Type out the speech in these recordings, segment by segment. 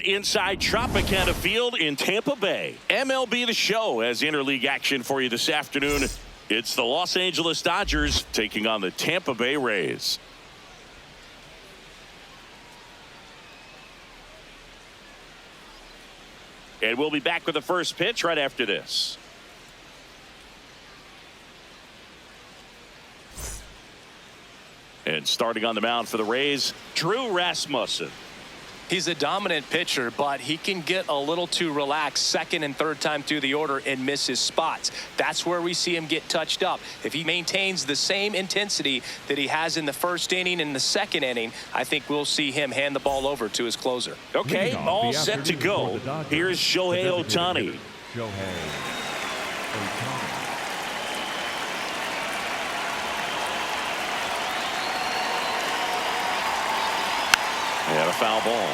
Inside Tropicana Field in Tampa Bay. MLB The Show has interleague action for you this afternoon. It's the Los Angeles Dodgers taking on the Tampa Bay Rays. And we'll be back with the first pitch right after this. And starting on the mound for the Rays, Drew Rasmussen. He's a dominant pitcher, but he can get a little too relaxed second and third time through the order and miss his spots. That's where we see him get touched up. If he maintains the same intensity that he has in the first inning and the second inning, I think we'll see him hand the ball over to his closer. Okay, all set to go. Here's Shohei Ohtani. And a foul ball.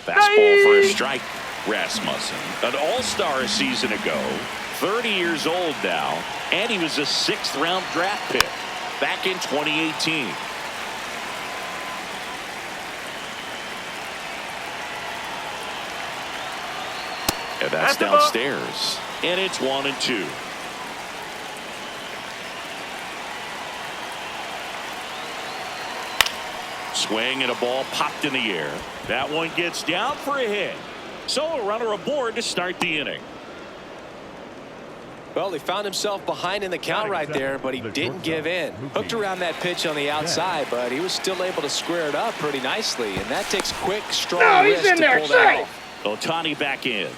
Fastball for a strike. Rasmussen, an all-star a season ago, 30 years old now, and he was a 6th-round draft pick back in 2018. And that's downstairs. And it's 1-2. Swing and a ball popped in the air. That one gets down for a hit. So a runner aboard to start the inning. Well, he found himself behind in the count right there, but he didn't give in. Hooked around that pitch on the outside, but he was still able to square it up pretty nicely. And that takes quick, strong wrist to pull that off. Ohtani back in.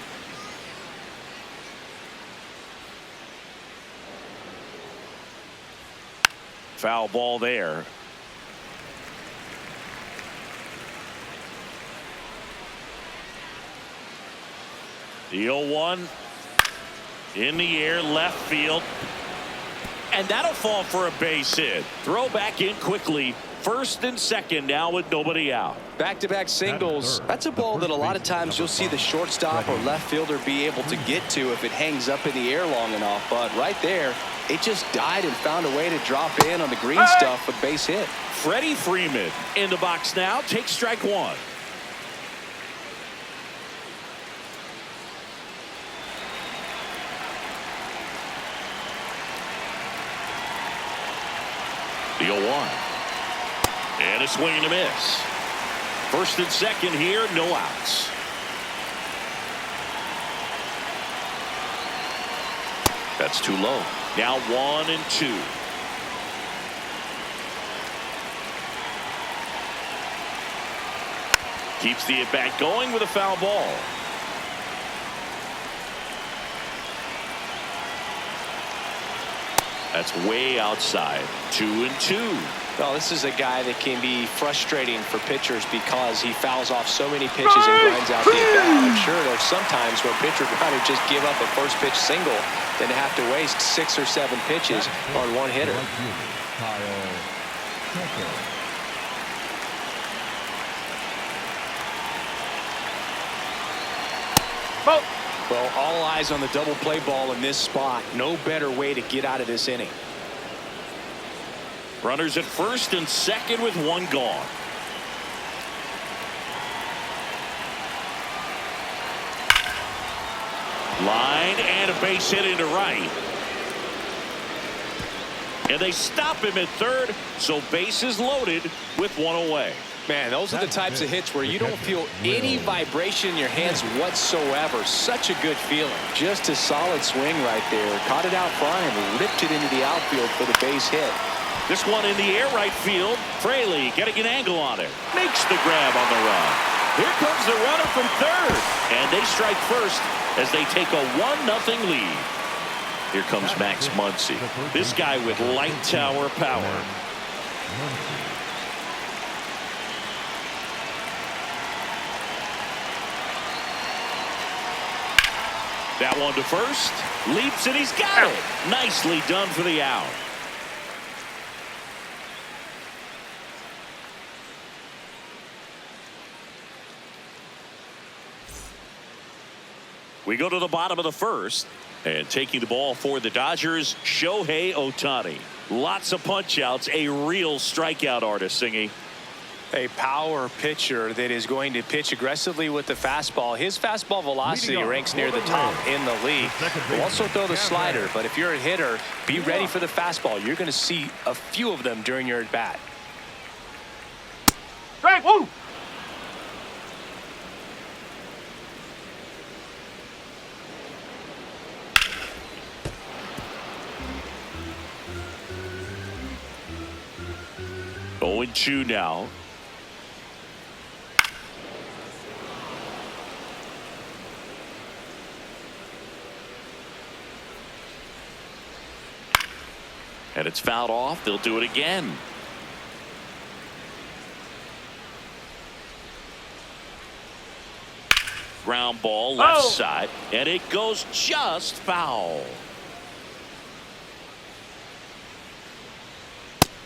Foul ball there. The 0-1 in the air, left field. And that'll fall for a base hit. Throw back in quickly. First and second now with nobody out. Back-to-back singles. That's a ball that a lot of times you'll see the shortstop or left fielder be able to get to if it hangs up in the air long enough. But right there, it just died and found a way to drop in on the green stuff with base hit. Freddie Freeman in the box now. Takes strike one. The 0-1. And a swing and a miss. First and second here, no outs. That's too low. Now 1-2. Keeps the at-bat going with a foul ball. That's way outside. 2-2. Well, this is a guy that can be frustrating for pitchers because he fouls off so many pitches and grinds out the at-bat. I'm sure there's sometimes where a pitcher would rather just give up a first pitch single than to have to waste 6 or 7 pitches on one hitter. Well, all eyes on the double play ball in this spot. No better way to get out of this inning. Runners at first and second with one gone. Line and a base hit into right. And they stop him at third, so bases loaded with one away. Man, those are the types of hits where you don't feel any vibration in your hands whatsoever. Such a good feeling. Just a solid swing right there. Caught it out front and ripped it into the outfield for the base hit. This one in the air right field. Fraley getting an angle on it. Makes the grab on the run. Here comes the runner from third. And they strike first as they take a 1-0 lead. Here comes Max Muncy. This guy with light tower power. That one to first. Leaps and he's got it. Nicely done for the out. We go to the bottom of the first. And taking the ball for the Dodgers, Shohei Ohtani. Lots of punch outs, a real strikeout artist, Singy. A power pitcher that is going to pitch aggressively with the fastball. His fastball velocity ranks near the top in the league. He'll also throw the slider, but if you're a hitter, be ready for the fastball. You're going to see a few of them during your at-bat. Strike, woo! Going 2 now. And it's fouled off. They'll do it again. Ground ball left side, and it goes just foul.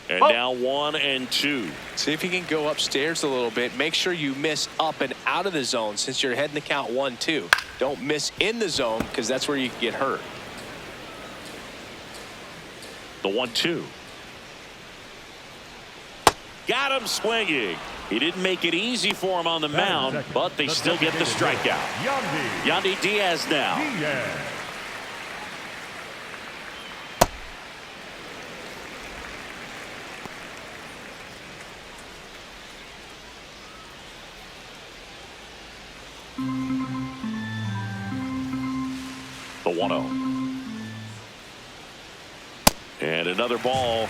And now 1 and 2. See if you can go upstairs a little bit. Make sure you miss up and out of the zone since you're heading to count 1-2. Don't miss in the zone because that's where you can get hurt. The 1-2. Got him swinging. He didn't make it easy for him on the mound, but they still get the strikeout. Yandy Diaz now. The 1-0. And another ball.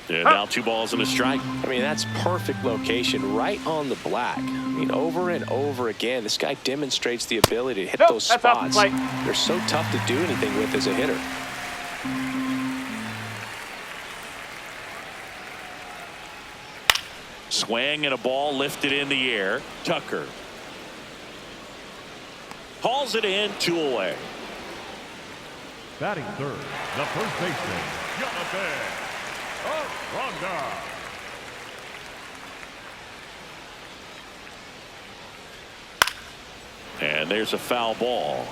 And now 2 balls and a strike. I mean, that's perfect location right on the black. I mean, over and over again, this guy demonstrates the ability to hit those spots. They're so tough to do anything with as a hitter. Swing and a ball lifted in the air. Tucker hauls it in, 2 away. Batting third, the first baseman, Jonathan Aranda. And there's a foul ball.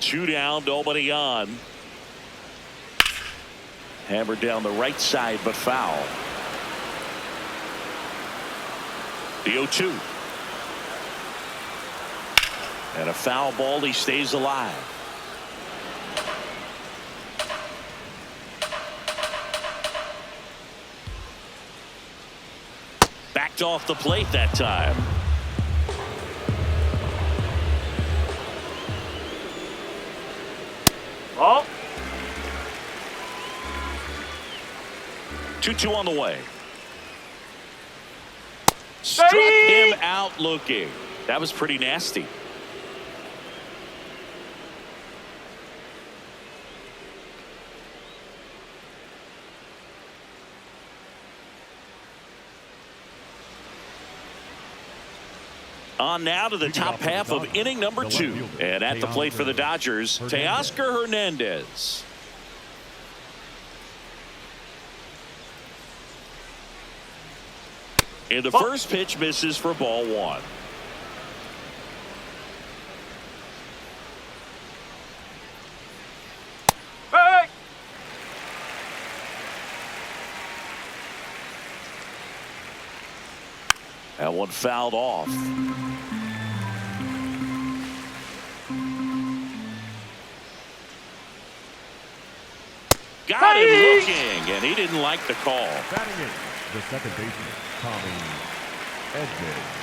2 down, nobody on. Hammered down the right side, but foul. The 0-2. And a foul ball. He stays alive. Backed off the plate that time. Oh. 2-2 on the way. Struck him out looking. That was pretty nasty. On now to the top half of inning number 2. And at the plate for the Dodgers, Teoscar Hernandez. And the first pitch misses for ball 1. Hey! That one fouled off. Got him looking, and he didn't like the call. Batting in, the second baseman, Tommy Edman.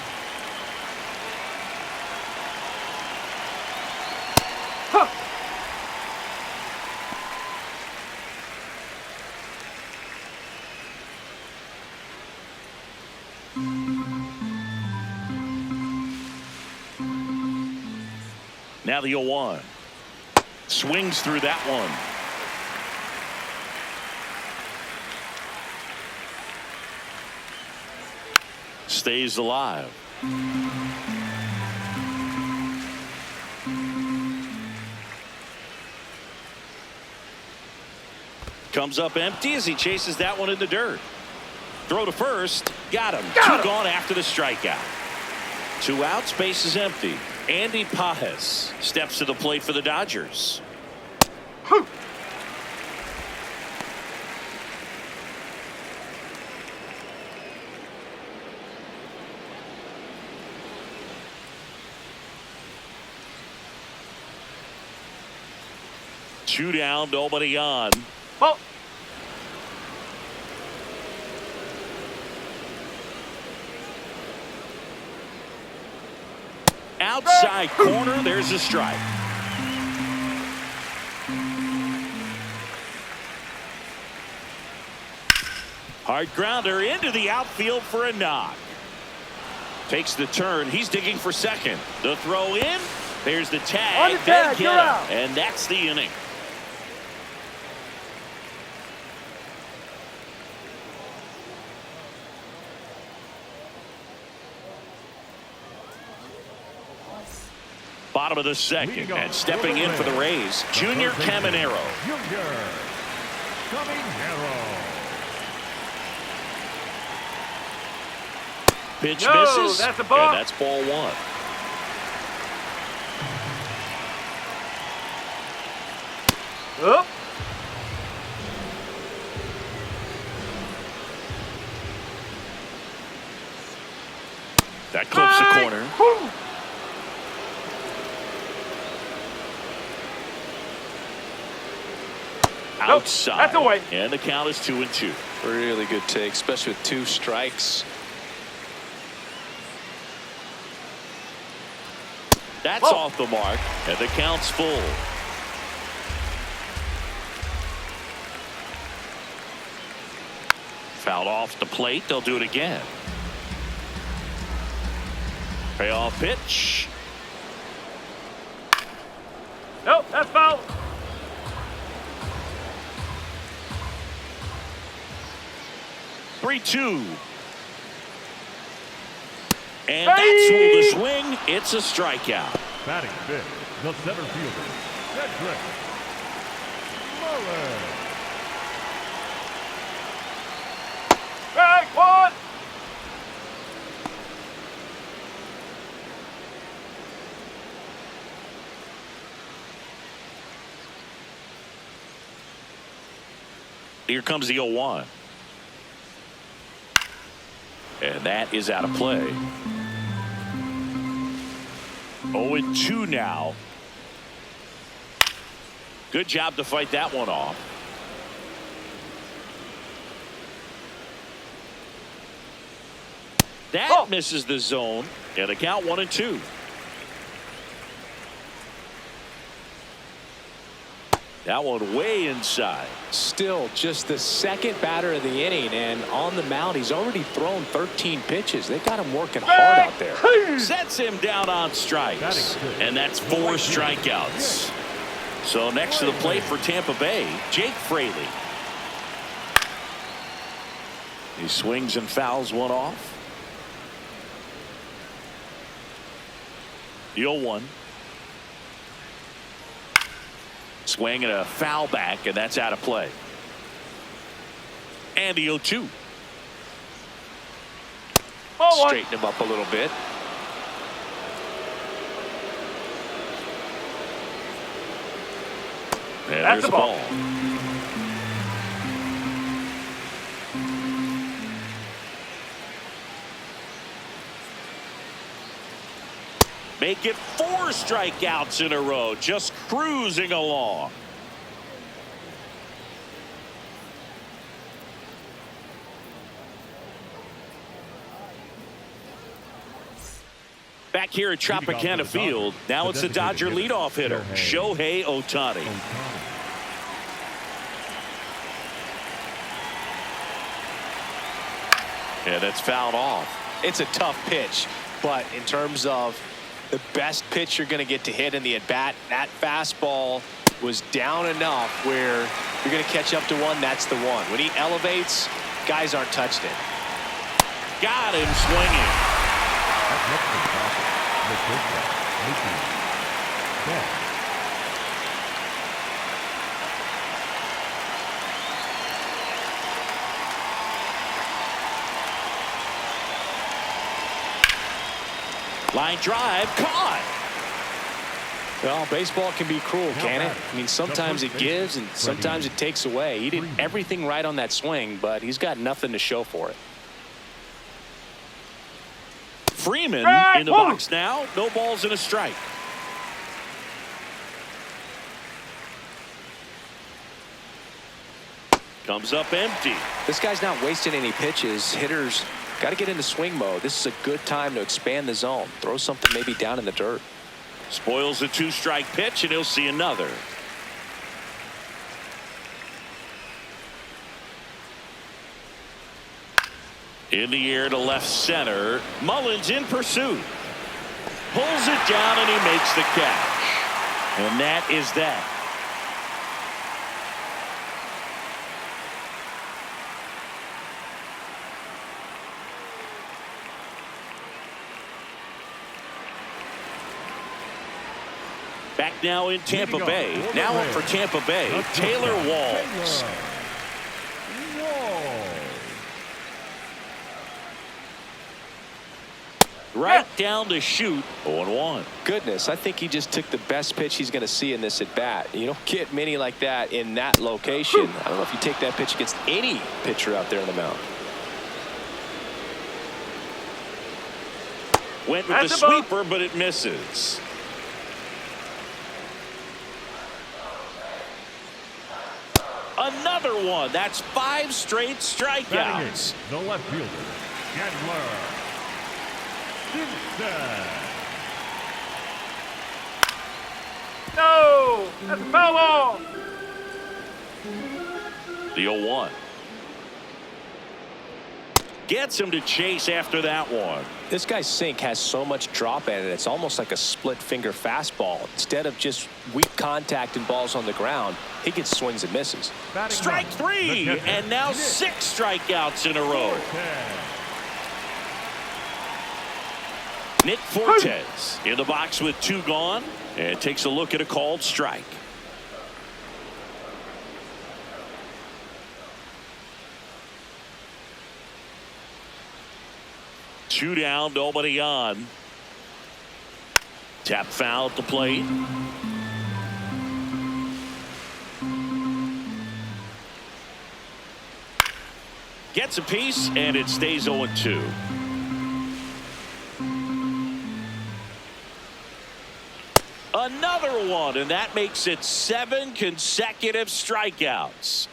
Now the 0-1. Swings through that one. Stays alive. Comes up empty as he chases that one in the dirt. Throw to first. Got him. Two gone after the strikeout. 2 outs. Base is empty. Andy Pages steps to the plate for the Dodgers. Two down, nobody on. Oh. Outside corner, there's a strike. Hard grounder into the outfield for a knock. Takes the turn. He's digging for second. The throw in. There's the tag. On the tag, you're out. And that's the inning. Bottom of the second, and stepping in for the Rays, Junior Caminero. Junior Caminero. Pitch No, misses, that's a ball. and that's ball 1. Up. That clips the corner. Woo. Outside. That's away. And the count is 2-2. Really good take, especially with 2 strikes. That's Whoa. off the mark, and the count's full. Fouled off the plate. They'll do it again. Payoff pitch. Nope, that's foul. Three-two. And that's the swing. It's a strikeout. Batting fifth, the center fielder, Cedric Mullins. Strike 1. Here comes the 0-1. And that is out of play. 0-2 now. Good job to fight that one off. That misses the zone. And the count 1-2. That one way inside. Still just the second batter of the inning, and on the mound he's already thrown 13 pitches. They got him working hard out there. Sets him down on strikes, and that's 4 strikeouts. So next to the plate for Tampa Bay, Jake Fraley. He swings and fouls one off. The 0-1. Swing and a foul back, and that's out of play. And the 0-2. Straighten him up a little bit. And That's there's the the ball. ball. Make it 4 strikeouts in a row, just cruising along. Back here at Tropicana Field, now it's the Dodger leadoff hitter, Shohei Ohtani. Yeah, that's fouled off. It's a tough pitch, but in terms of the best pitch you're going to get to hit in the at-bat, that fastball was down enough where you're going to catch up to one. That's the one. When he elevates, guys aren't touched it. Got him swinging. Line drive, caught. Well, baseball can be cruel, can it? I mean, sometimes it gives and sometimes it takes away. He did everything right on that swing, but he's got nothing to show for it. Freeman in the box now. No balls and a strike. Comes up empty. This guy's not wasting any pitches. Hitters got to get into swing mode. This is a good time to expand the zone. Throw something maybe down in the dirt. Spoils a 2-strike pitch, and he'll see another. In the air to left center. Mullins in pursuit. Pulls it down, and he makes the catch. And that is that. Back now in Tampa Bay. Now up for Tampa Bay, Taylor Walls. Right down to shoot. 0-1. Goodness, I think he just took the best pitch he's going to see in this at bat. You don't get many like that in that location. I don't know if you take that pitch against any pitcher out there on the mound. Went with the sweeper, but it misses. Another one. That's 5 straight strikeouts. The left fielder, Chandler. No, that's a foul ball. The 0-1. Gets him to chase after that one. This guy's sink has so much drop in it. It's almost like a split finger fastball. Instead of just weak contact and balls on the ground, he gets swings and misses. Strike 3, and now 6 strikeouts in a row. Nick Fortes in the box with 2 gone, and takes a look at a called strike. Two down, nobody on. Tap foul at the plate. Gets a piece, and it stays 0-2. Another one, and that makes it 7 consecutive strikeouts.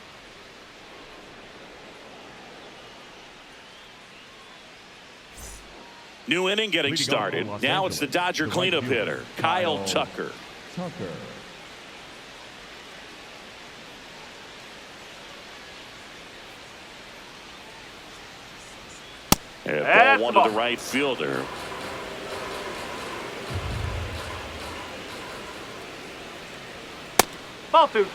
New inning getting started. Now it's the Dodger cleanup hitter, Kyle Tucker. And ball one to the right fielder. Ball 2.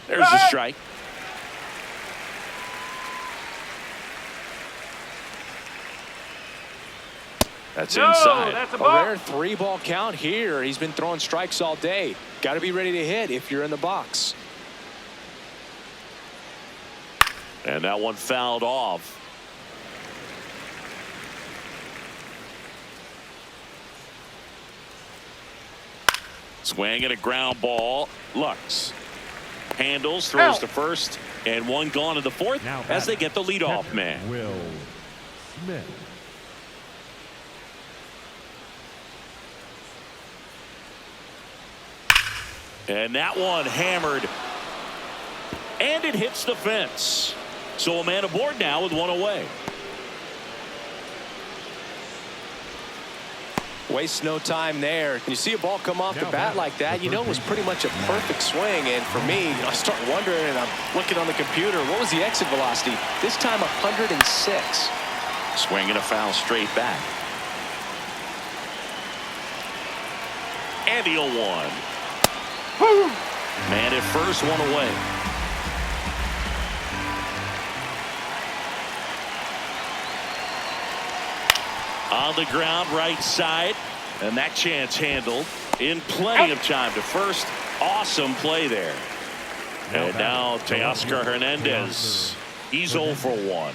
There's a strike. That's inside. That's a rare 3-ball count here. He's been throwing strikes all day. Got to be ready to hit if you're in the box. And that one fouled off. Swing and a ground ball. Lux handles, throws to first, and one gone in the 4th as they get the leadoff man. Will Smith. And that one hammered, and it hits the fence. So a man aboard now with 1 away. Wastes no time there. You see a ball come off the bat like that, you know it was pretty much a perfect swing. And for me, I start wondering, and I'm looking on the computer, what was the exit velocity? This time 106. Swing and a foul straight back. And the 0-1. Man at first, 1 away. On the ground, right side, and that chance handled in plenty of time to first. Awesome play there. And now Teoscar Hernandez. He's 0 for 1.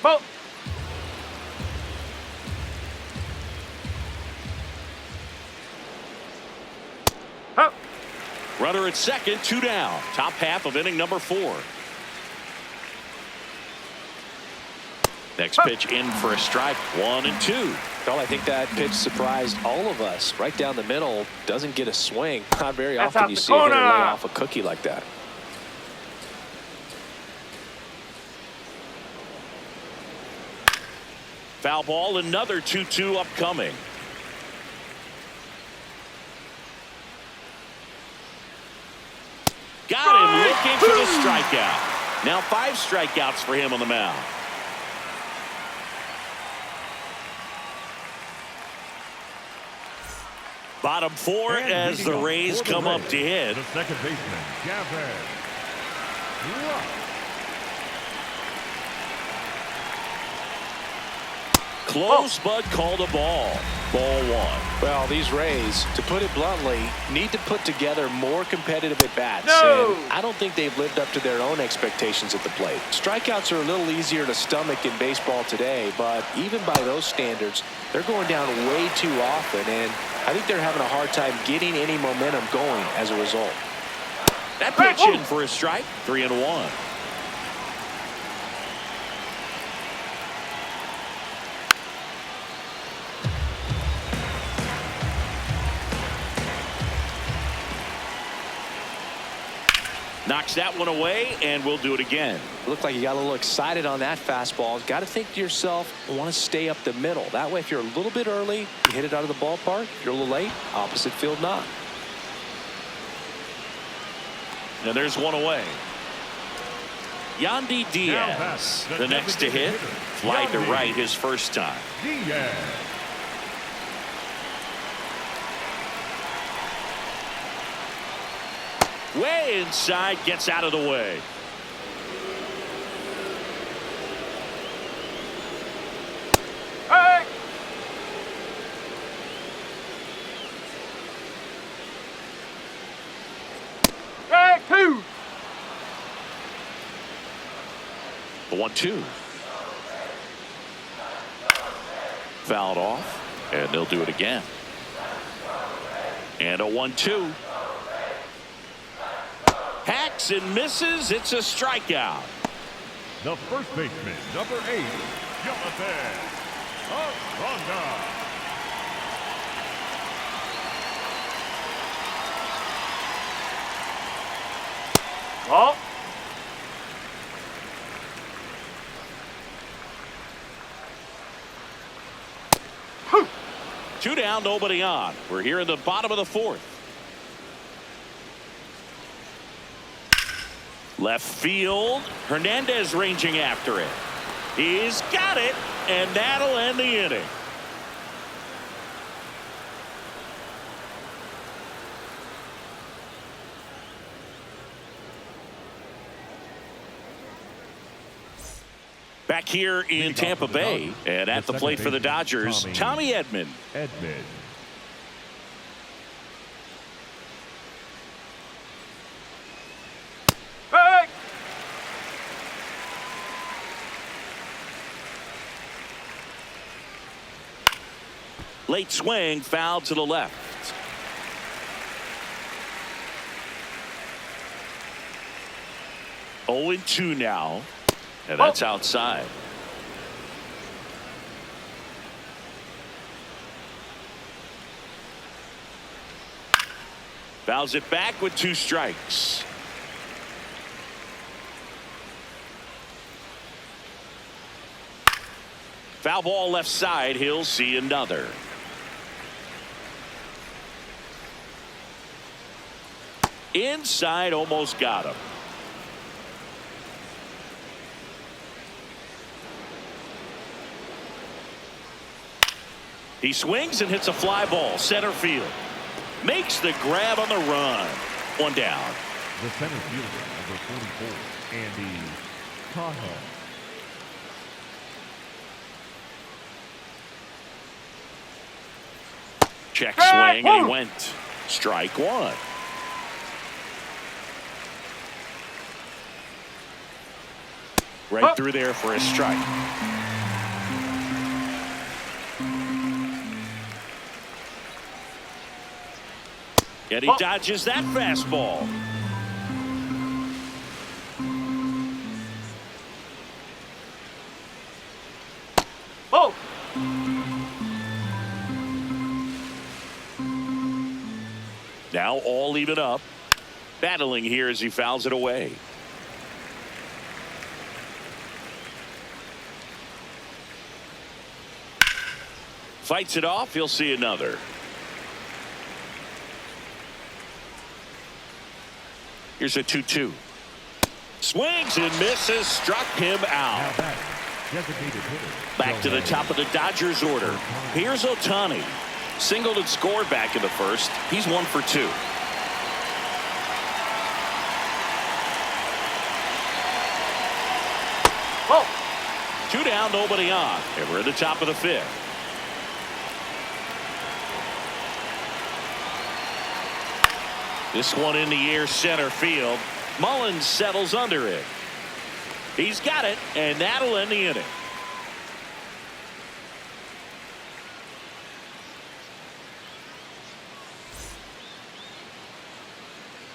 Ball. Up. Runner at second, 2 down. Top half of inning number 4. Next pitch in for a strike. 1 and 2. Well, I think that pitch surprised all of us. Right down the middle, doesn't get a swing. Not very That's often out you the see a hitter lay corner. off a cookie like that. Foul ball, another 2-2 upcoming. Got him looking for the strikeout. Now 5 strikeouts for him on the mound. Bottom 4 And as the leading off Rays for the come up Rays, to hit. The second baseman, Gavin. Close, but called a ball. Ball 1. Well, these Rays, to put it bluntly, need to put together more competitive at-bats. No! And I don't think they've lived up to their own expectations at the plate. Strikeouts are a little easier to stomach in baseball today, but even by those standards, they're going down way too often, and I think they're having a hard time getting any momentum going as a result. That pitch in for a strike. 3 and 1. Knocks that one away, and we'll do it again. Looked like you got a little excited on that fastball. Got to think to yourself, I want to stay up the middle. That way, if you're a little bit early, you hit it out of the ballpark. If you're a little late, opposite field knock. Now there's one away. Yandy Diaz, the next to hit. Fly to right his first time. Diaz. Way inside, gets out of the way. Hey. Hey, 2. The 1-2. Fouled off, and they'll do it again. And a 1-2. Hacks and misses. It's a strikeout. The first baseman, number 8, Jonathan Aranda. Ball. Two down, nobody on. We're here in the bottom of the 4th. Left field. Hernandez ranging after it. He's got it, and that'll end the inning. Back here in Tampa Bay, and at the plate for the Dodgers, Tommy Edman. Hey. Late swing, foul to the left. Oh and 2 now, and that's outside. Fouls it back with 2 strikes. Foul ball left side. He'll see another. Inside, almost got him. He swings and hits a fly ball. Center field. Makes the grab on the run. 1 down. The center fielder, number 44, Andy Cahoe. Check swing, and he went. Strike one. Right through there for a strike. And he dodges that fastball. Oh! Now all even up. Battling here as he fouls it away. Fights it off. He'll see another. Here's a 2-2. Swings and misses. Struck him out. Back to the top of the Dodgers order. Here's Ohtani. Singled and scored back in the first. He's 1 for 2. Oh! 2 down, nobody on. And we're at the top of the 5th. This one in the air center field. Mullins settles under it. He's got it, and that'll end the inning.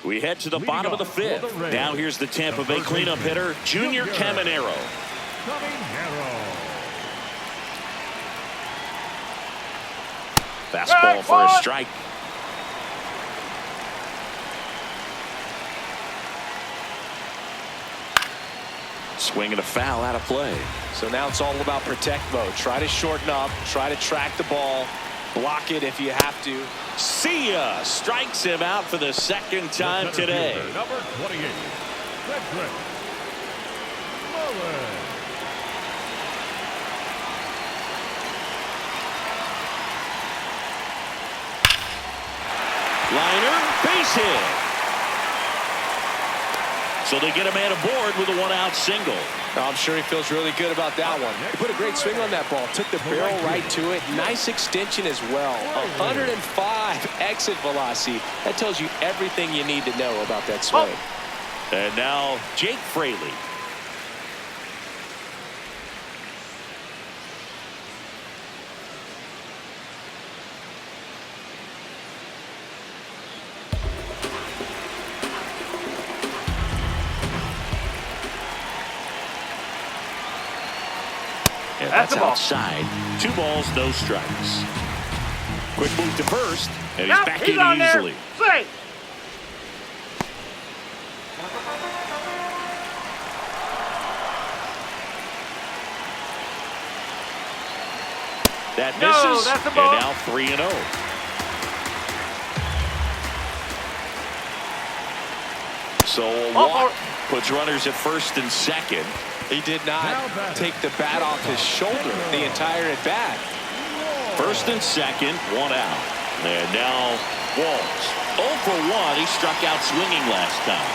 We head to the bottom of the 5th. Now here's the Tampa Bay cleanup hitter, Junior Caminero. Fastball for a strike. Swing and a foul out of play. So now it's all about protect mode. Try to shorten up, try to track the ball, block it if you have to. See ya! Strikes him out for the second time today. Number 28, Cedric Mullins. Liner, base hit. So they get a man aboard with a 1-out single. I'm sure he feels really good about that one. He put a great swing on that ball. Took the barrel right to it. Nice extension as well. 105 exit velocity. That tells you everything you need to know about that swing. And now Jake Fraley. And that's outside. 2 balls, no strikes. Quick move to first, and he's back in easily. Safe. That misses, that's a and ball. now 3-0. So a walk puts runners at first and second. He did not take the bat off his shoulder the entire at bat. First and second, 1 out. And now Walls. 0 for 1. He struck out swinging last time.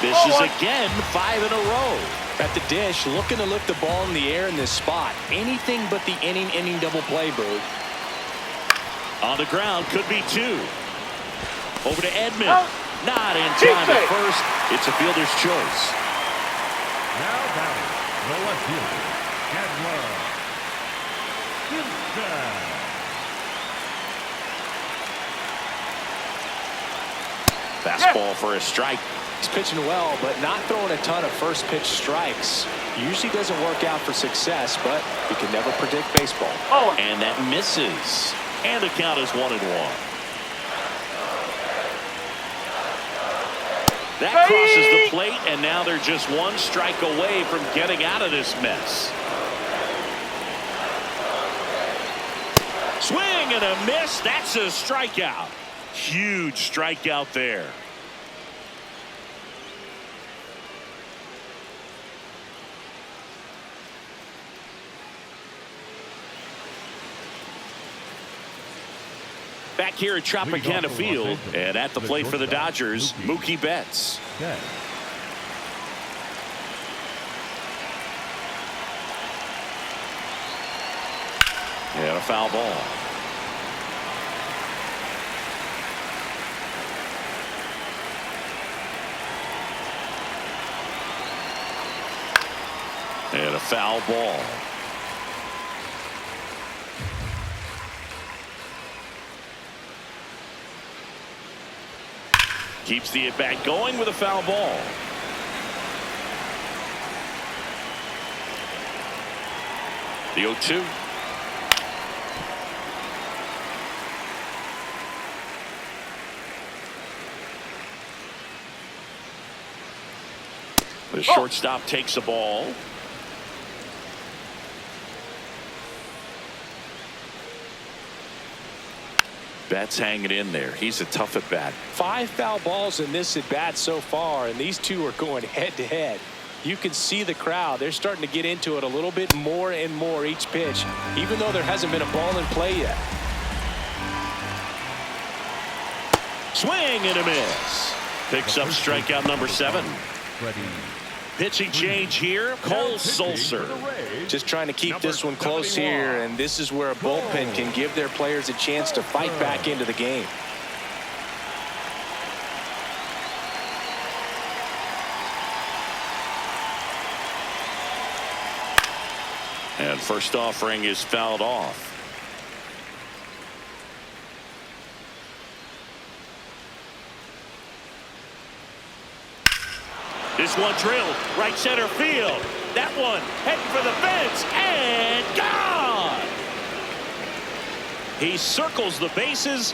This is again 5 in a row. At the dish, looking to lift the ball in the air in this spot. Anything but the inning double play, Bird. On the ground, could be 2. Over to Edman. Not in time at first. It's a fielder's choice. Now batting, the left fielder, Edler. Fastball for a strike. He's pitching well, but not throwing a ton of first pitch strikes. Usually doesn't work out for success, but you can never predict baseball. And that misses. And the count is 1-1. That crosses the plate, and now they're just 1 strike away from getting out of this mess. Swing and a miss. That's a strikeout. Huge strikeout there. Back here at Tropicana Field, and at the plate for the Dodgers, Mookie Betts. And a foul ball. foul ball. Keeps the at-bat going with a foul ball. The 0-2. The shortstop takes the ball. Bat's hanging in there. He's a tough at bat. 5 foul balls in this at bat so far, and these two are going head to head. You can see the crowd. They're starting to get into it a little bit more and more each pitch, even though there hasn't been a ball in play yet. Swing and a miss. Picks up strikeout number 7. Pitching change here, Cole Sulser. Just trying to keep this one close here, and this is where a bullpen can give their players a chance to fight back into the game. And first offering is fouled off. This one drilled right center field. That one heading for the fence and gone. He circles the bases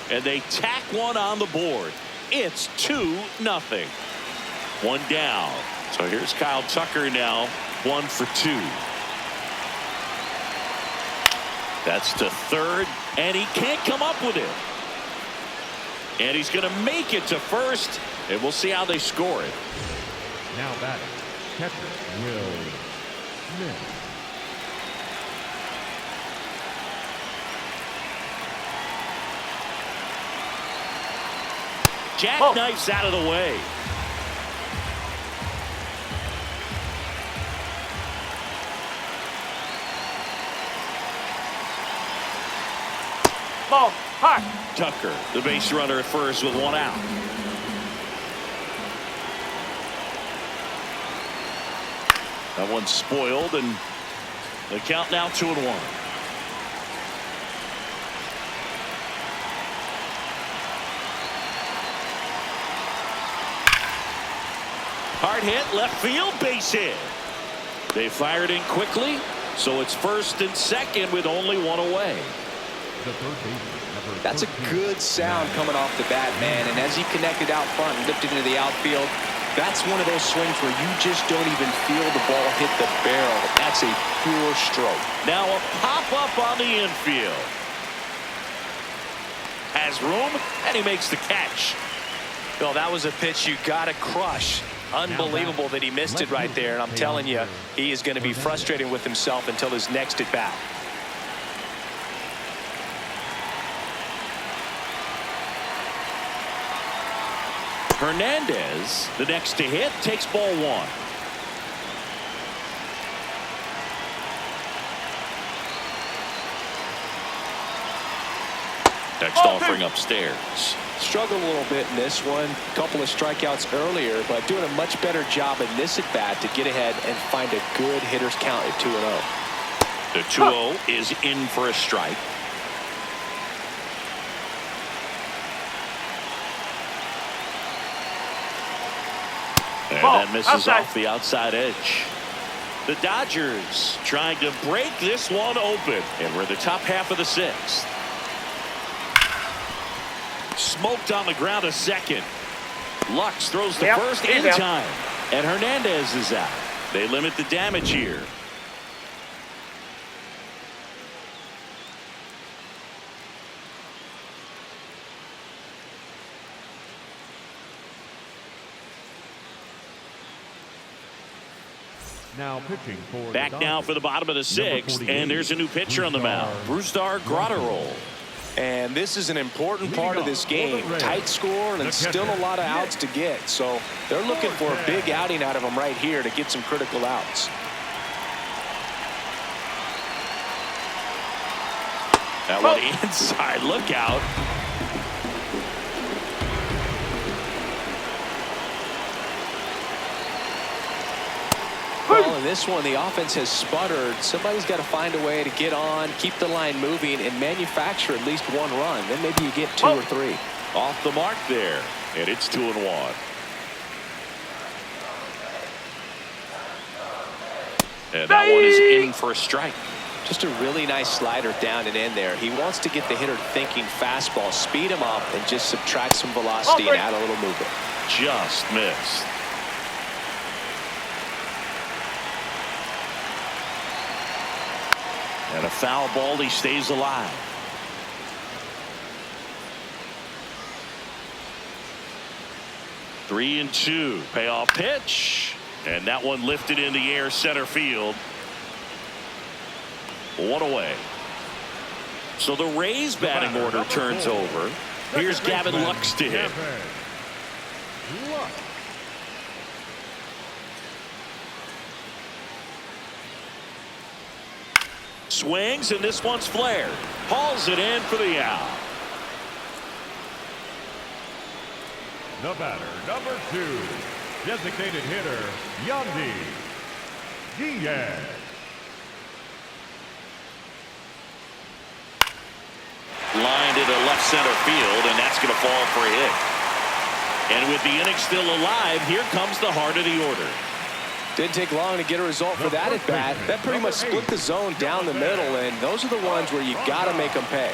and they tack one on the board. It's 2-0. One down. So here's Kyle Tucker now, 1 for 2. That's to third, and he can't come up with it. And he's going to make it to first, and we'll see how they score it. Now batting, catcher Will Smith. Jackknifes out of the way. Ball, hard. Tucker, the base runner at first with 1 out. That one's spoiled, and the count now 2-1. Hard hit, left field, base hit. They fired in quickly, so it's first and second with only 1 away. That's a good sound coming off the bat, man, and as he connected out front and lifted into the outfield, that's one of those swings where you just don't even feel the ball hit the barrel. That's a pure stroke. Now a pop-up on the infield. Has room, and he makes the catch. Well, that was a pitch you got to crush. Unbelievable that he missed it right there, and I'm telling you, he is going to be frustrated with himself until his next at bat. Hernandez, the next to hit, takes ball 1. Next offering upstairs. Struggled a little bit in this one. Couple of strikeouts earlier, but doing a much better job in this at bat to get ahead and find a good hitter's count at 2-0. The 2-0 is in for a strike. And that misses off the outside edge. The Dodgers trying to break this one open. And we're in the top half of the 6th. Smoked on the ground a second. Lux throws the first in time. And Hernandez is out. They limit the damage here. Now pitching for Back now for the bottom of the 6th, and there's a new pitcher on the mound, Brusdar Graterol. And this is an important part of this game. Tight score and still a lot of outs to get. So they're looking for a big outing out of him right here to get some critical outs. That one inside, look out. Well, in this one, the offense has sputtered. Somebody's got to find a way to get on, keep the line moving, and manufacture at least one run. Then maybe you get two or three. Off the mark there, and it's 2-1. And that one is in for a strike. Just a really nice slider down and in there. He wants to get the hitter thinking fastball, speed him up, and just subtract some velocity and add a little movement. Just missed. And a foul ball, he stays alive. Three and two. Payoff pitch. And that one lifted in the air, center field. One away. So the Rays batting order turns over. Here's Gavin Lux to hit. Swings, and this one's flared. Hauls it in for the out. The batter, number 2, designated hitter, Yandy Diaz. Lined into left center field, and that's going to fall for a hit. And with the inning still alive, here comes the heart of the order. Didn't take long to get a result for that at bat. That pretty much split the zone down the middle, and those are the ones where you got to make them pay.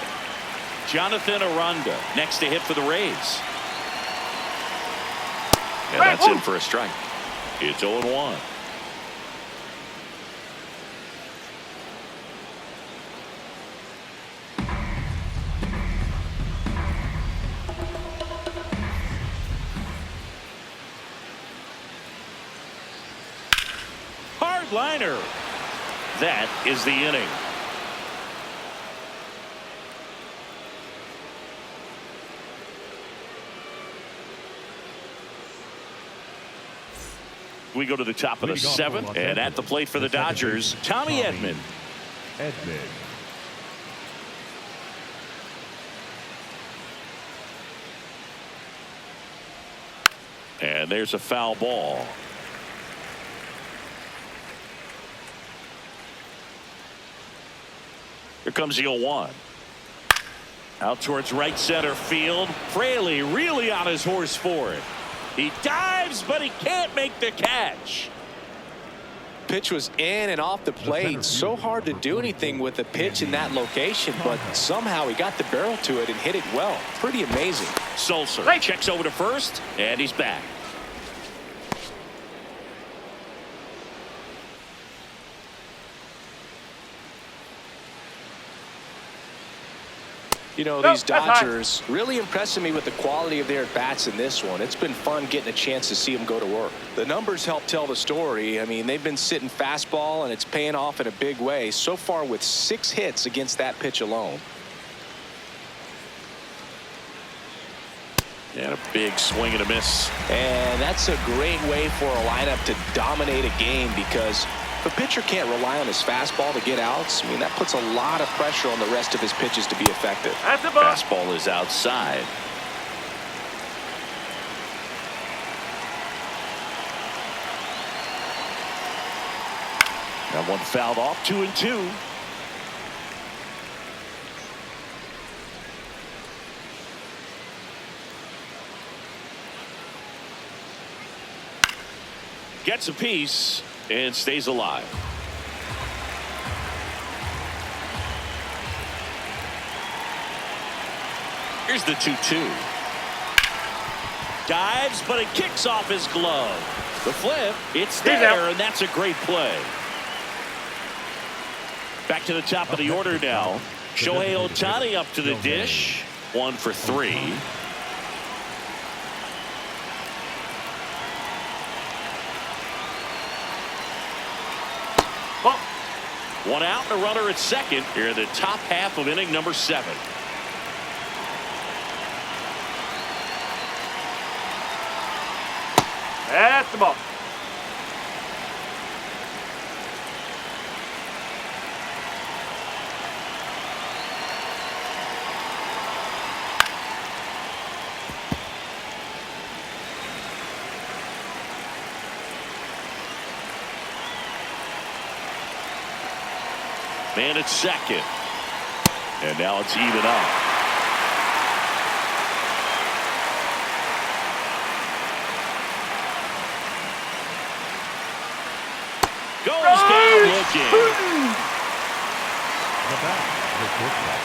Jonathan Aranda next to hit for the Rays. And that's in for a strike. It's 0-1. Hard liner. That is the inning. We go to the top of the 7th, and at the plate for the Dodgers, Tommy Edman. And there's a foul ball. Here comes the 0-1. Out towards right center field. Fraley really on his horse for it. He dives, but he can't make the catch. Pitch was in and off the plate. So hard to do anything with a pitch in that location, but somehow he got the barrel to it and hit it well. Pretty amazing. Sulcer checks over to first, and he's back. You know, these Dodgers really impressing me with the quality of their at-bats in this one. It's been fun getting a chance to see them go to work. The numbers help tell the story. I mean, they've been sitting fastball, and it's paying off in a big way. So far with 6 hits against that pitch alone. And a big swing and a miss. And that's a great way for a lineup to dominate a game, because if a pitcher can't rely on his fastball to get outs, I mean, that puts a lot of pressure on the rest of his pitches to be effective. Fastball is outside. That one fouled off. 2-2. Gets a piece and stays alive. Here's the 2-2. Dives, but it kicks off his glove. The flip, it's there, and that's a great play. Back to the top of the order now. Shohei Ohtani up to the dish. 1 for 3. One out and a runner at second here in the top half of inning number 7. That's the ball. And it's second. And now it's even up. Goes down looking.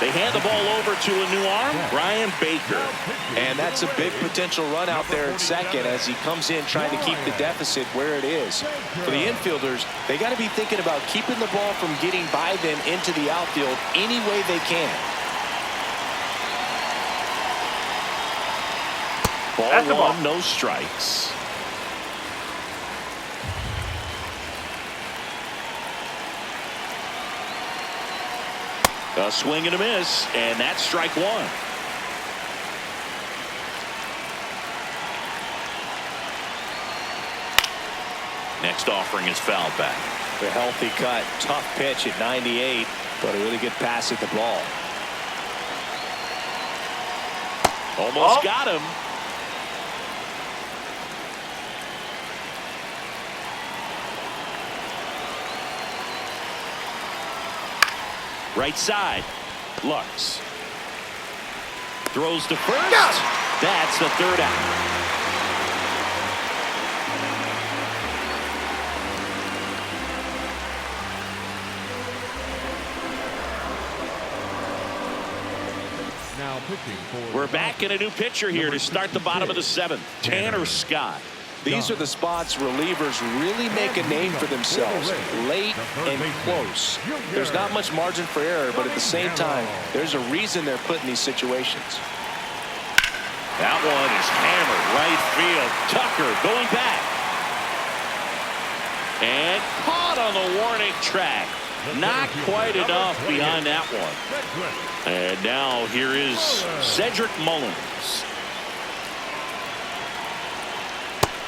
They hand the ball over to a new arm, Brian Baker. And that's a big potential run out there in second as he comes in trying to keep the deficit where it is. For the infielders, they got to be thinking about keeping the ball from getting by them into the outfield any way they can. Ball one, no strikes. A swing and a miss, and that's strike one. Next offering is fouled back. The healthy cut, tough pitch at 98, but a really good pass at the ball. Almost got him. Right side. Lux. Throws to first. That's the third out. Now pitching for We're back in a new pitcher here to start the bottom of the seventh. Tanner Scott. These are the spots relievers really make a name for themselves, late and close. There's not much margin for error, but at the same time, there's a reason they're put in these situations. That one is hammered right field. Tucker going back. And caught on the warning track. Not quite enough behind that one. And now here is Cedric Mullins.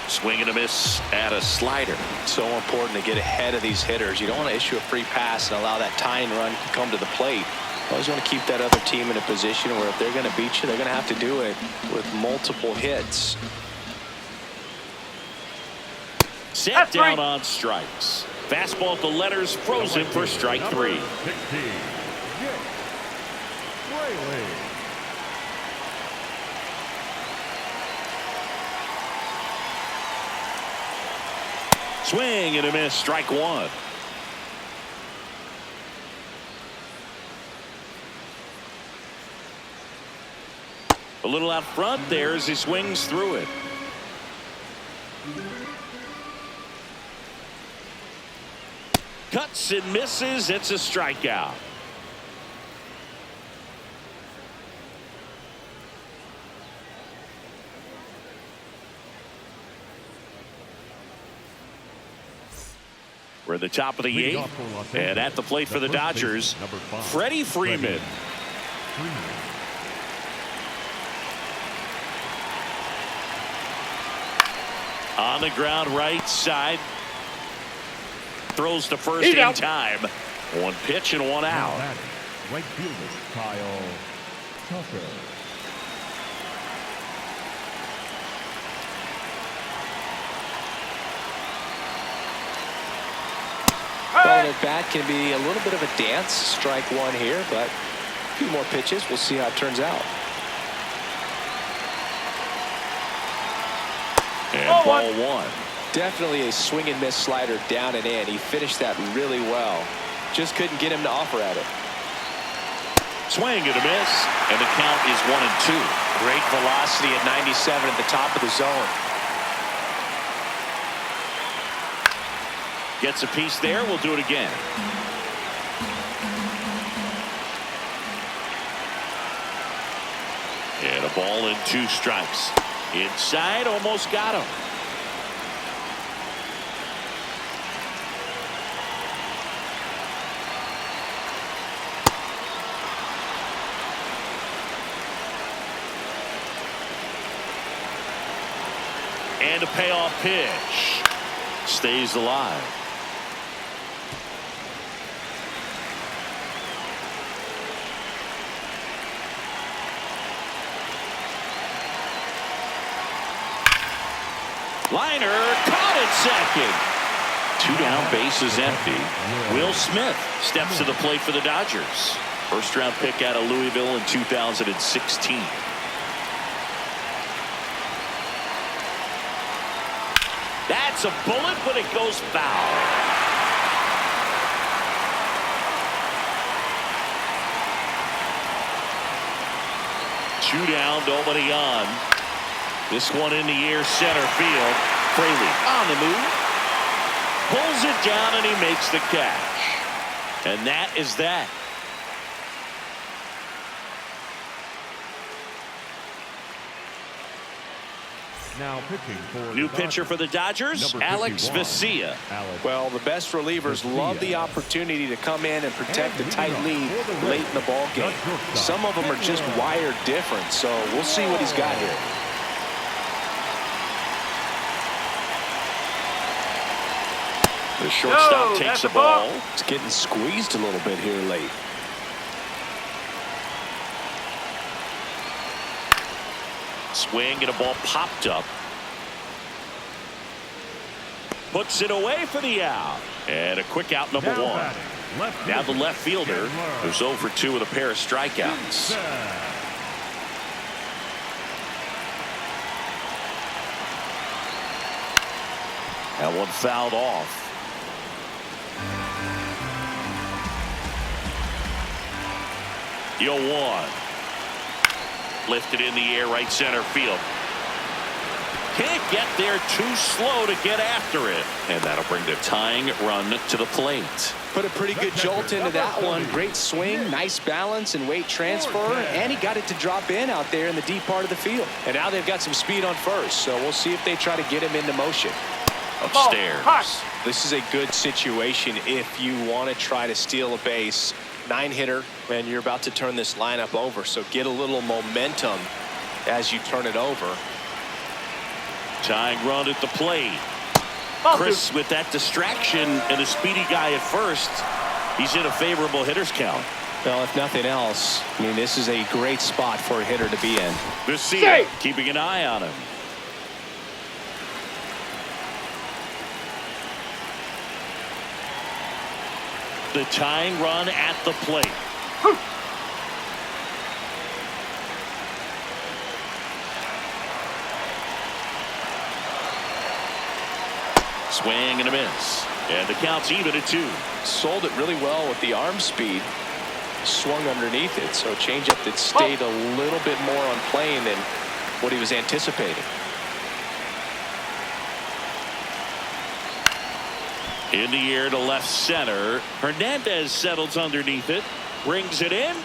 Swing and a miss at a slider. So important to get ahead of these hitters. You don't want to issue a free pass and allow that tying run to come to the plate. You always want to keep that other team in a position where if they're going to beat you, they're going to have to do it with multiple hits. Set down on strikes. Fastball at the letters, frozen for strike three. Swing and a miss, strike one. A little out front there as he swings through it. Cuts and misses. It's a strikeout. We're at the top of the eighth, and at the plate for the Dodgers, Freddie Freeman. On the ground, right side. Throws to first in time. One pitch and one out. Right fielder Kyle Tucker. Well, at bat can be a little bit of a dance. Strike one here, but a few more pitches. We'll see how it turns out. And ball one. Definitely a swing and miss slider down and in. He finished that really well. Just couldn't get him to offer at it. Swing and a miss, and the count is 1-2. Great velocity at 97 at the top of the zone. Gets a piece there. We'll do it again. And a ball and two strikes. Inside, almost got him. And a payoff pitch. Stays alive. Liner caught at second. 2 down, bases empty. Will Smith steps to the plate for the Dodgers. First-round pick out of Louisville in 2016. That's a bullet, but it goes foul. Two down, nobody on. This one in the air, center field. Fraley on the move. Pulls it down, and he makes the catch. And that is that. Now pitching for New pitcher for the Dodgers, Alex Vesia. Well, the best relievers love the opportunity to come in and protect a tight lead late in the ball game. Some of them are just wired different, so we'll see what he's got here. The shortstop takes the ball. It's getting squeezed a little bit here late. Swing and a ball popped up. Puts it away for the out. And a quick out, number one. Now the left fielder, who's 0 for 2 with a pair of strikeouts. That one fouled off. The 0-1. Lifted in the air, right center field. Can't get there, too slow to get after it. And that'll bring the tying run to the plate. Put a pretty good jolt into that one. Great swing, nice balance and weight transfer, and he got it to drop in out there in the deep part of the field. And now they've got some speed on first, so we'll see if they try to get him into motion. Upstairs. This is a good situation if you want to try to steal a base. 9-hitter, and you're about to turn this lineup over, so get a little momentum as you turn it over. Tying run at the plate. Chris with that distraction and a speedy guy at first. He's in a favorable hitter's count. Well, if nothing else, I mean, this is a great spot for a hitter to be in. Vesia keeping an eye on him. The tying run at the plate. Swing and a miss. And the count's even at 2. Sold it really well with the arm speed. Swung underneath it, so changeup that stayed a little bit more on plane than what he was anticipating. In the air to left center. Hernandez settles underneath it. Brings it in.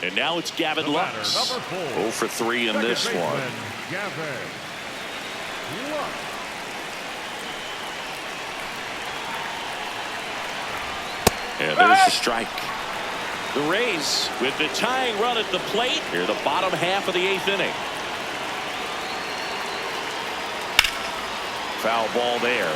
And now it's Gavin Lux. 0 for 3 in this one. And there's the strike. The Rays with the tying run at the plate. Here the bottom half of the 8th inning. Foul ball there.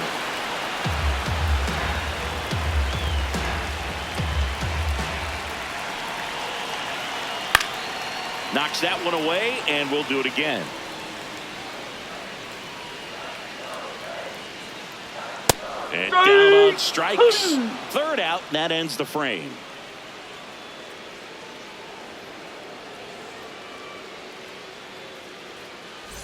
Knocks that one away, and we'll do it again. And down on strikes. Third out, and that ends the frame.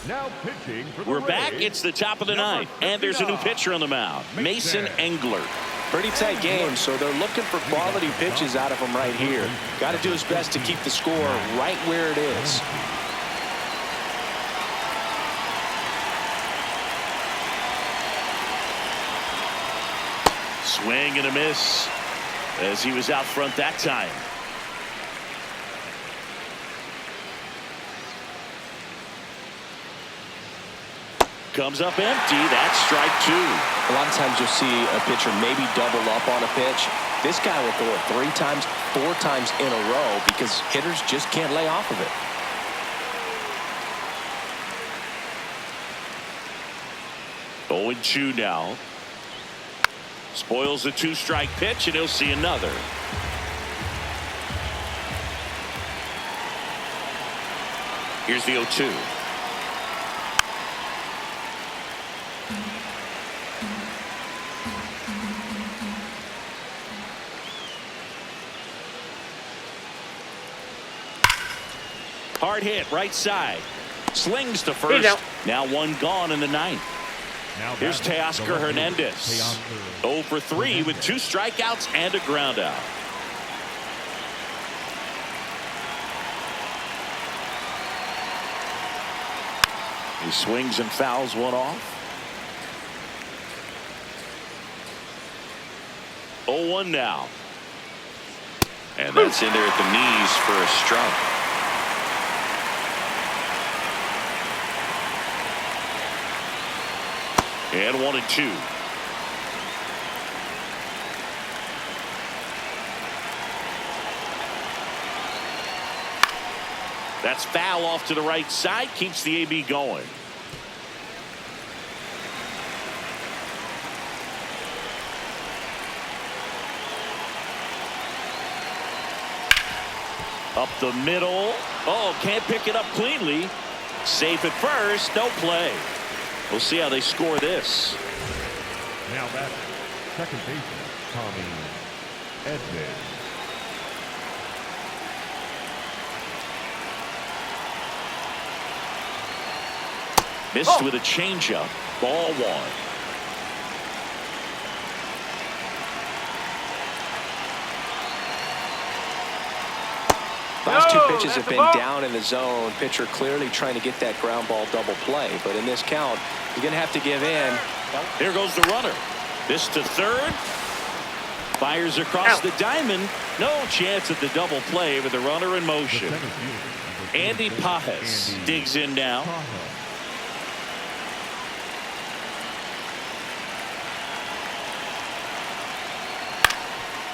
Now pitching for the We're back. Rays, It's the top of the ninth, and there's a new pitcher on the mound, Mason Englert. Pretty tight game, so they're looking for quality pitches out of him right here. Got to do his best to keep the score right where it is. Swing and a miss as he was out front that time. Comes up empty. That's strike 2. A lot of times you'll see a pitcher maybe double up on a pitch. This guy will throw it 3 times, 4 times in a row because hitters just can't lay off of it. Oh, and 2 now. Spoils the 2-strike pitch, and he'll see another. Here's the 0-2. Hard hit, right side. Slings to He's first. out. Now one gone in the ninth. Now Here's batting, Teoscar the left fielder, Hernandez. Teoscar 0 for 3 with Hernandez. 2 strikeouts and a ground out. He swings and fouls one off. 0-1 now. And that's in there at the knees for a strike. And 1-2. That's foul off to the right side. Keeps the AB going. Up the middle. Oh, can't pick it up cleanly. Safe at first. No play. We'll see how they score this. Now batting, second baseman, Tommy Edman. Missed with a changeup. Ball one. Last two No, pitches have that's a been ball. down in the zone. Pitcher clearly trying to get that ground ball double play. But in this count, he's going to have to give in. Here goes the runner. This to third. Fires across Out. the diamond. No chance at the double play with the runner in The motion. center fielder, number Andy 26, Pajes Andy digs in now. Pajes.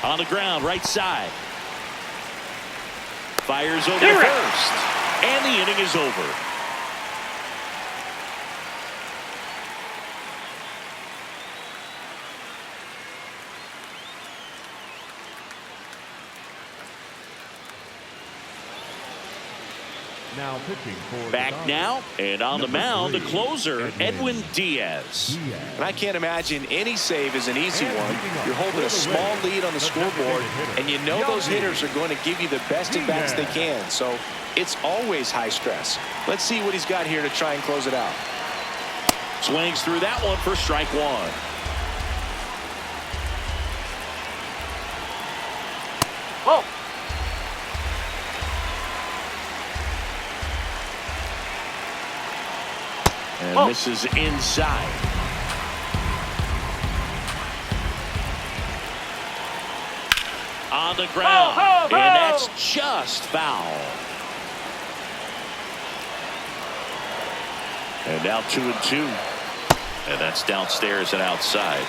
On the ground, right side. Fires over Zero. first. And the inning is over. Now pitching for the Back Dodgers, now, and on the number mound, the 3, closer, Edwin Diaz. Diaz. And I can't imagine any save is an easy And one. picking up You're holding for a the small win, lead on the the scoreboard, designated hitter, and you know those Yogi hitters are going to give you the best at bats they can. So it's always high stress. Let's see what he's got here to try and close it out. Swings through that one for strike one. Oh, And Oh. misses inside. On the ground. Ho, ho, ho! And that's just foul. And now 2-2. And that's downstairs and outside.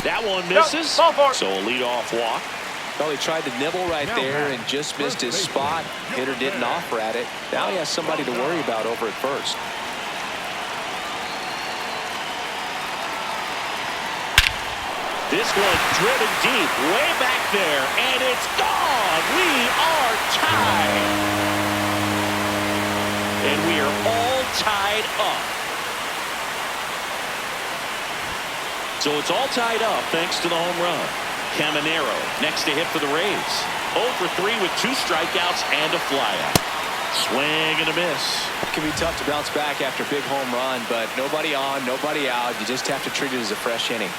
That one misses. ball four. So a leadoff walk. Well, he tried to nibble right Now there back, and just missed first his baseman, spot. Hitter didn't Yogi offer at it. Now he has somebody to worry about over at first. This one driven deep, way back there, and it's gone. We are tied. And we are all tied up. So it's all tied up thanks to the home run. Caminero next to hit for the Rays. 0 for 3 with 2 strikeouts and a flyout. Swing and a miss. It can be tough to bounce back after a big home run, but nobody on, nobody out. You just have to treat it as a fresh inning.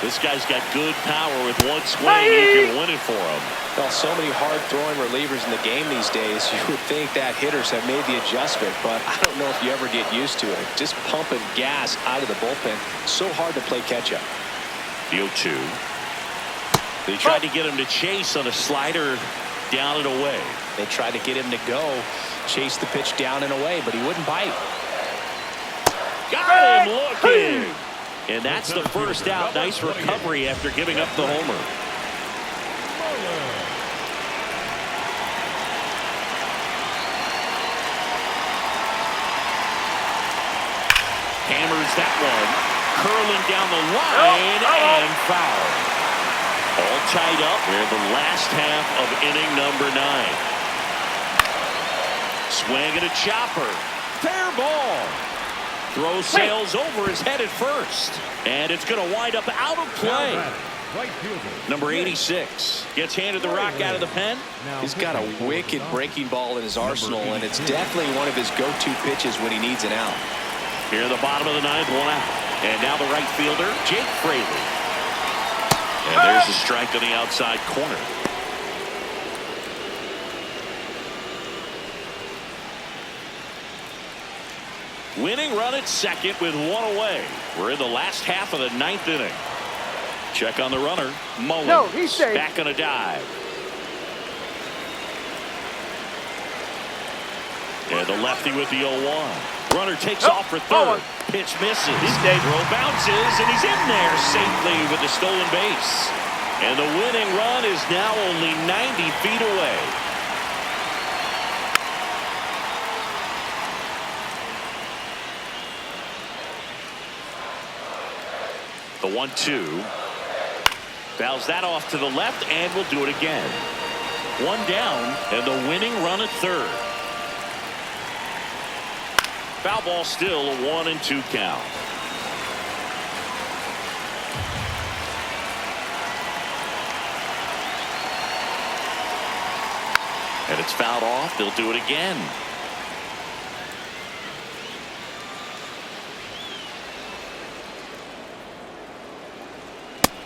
This guy's got good power with one swing. You can win it for him. Well, so many hard-throwing relievers in the game these days, you would think that hitters have made the adjustment, but I don't know if you ever get used to it. Just pumping gas out of the bullpen. So hard to play catch-up. The 0-2. They tried to get him to chase on a slider down and away. They tried to get him to go, chase the pitch down and away, but he wouldn't bite. Got him looking. And that's the first out. Nice recovery after giving up the homer. Hammers that one. Curling down the line and foul. All tied up. We're in the last half of inning number 9. Swing and a chopper. Fair ball. Throw sails over his head at first. And it's going to wind up out of play. Right fielder. Number 86 gets handed the rock out of the pen. He's got a wicked breaking ball in his arsenal, and it's definitely one of his go-to pitches when he needs an out. Here at the bottom of the ninth, one out. And now the right fielder, Jake Fraley. And there's a strike on the outside corner. Winning run at second with one away. We're in the last half of the ninth inning. Check on the runner. Mullins. No, he's safe. Back on a dive. And the lefty with the 0-1. Runner takes off for third. Pitch misses. Throw bounces, and he's in there safely with the stolen base. And the winning run is now only 90 feet away. The 1-2. Fouls that off to the left, and will do it again. One down, and the winning run at third. Foul ball still, a 1-2 count. And it's fouled off. They'll do it again.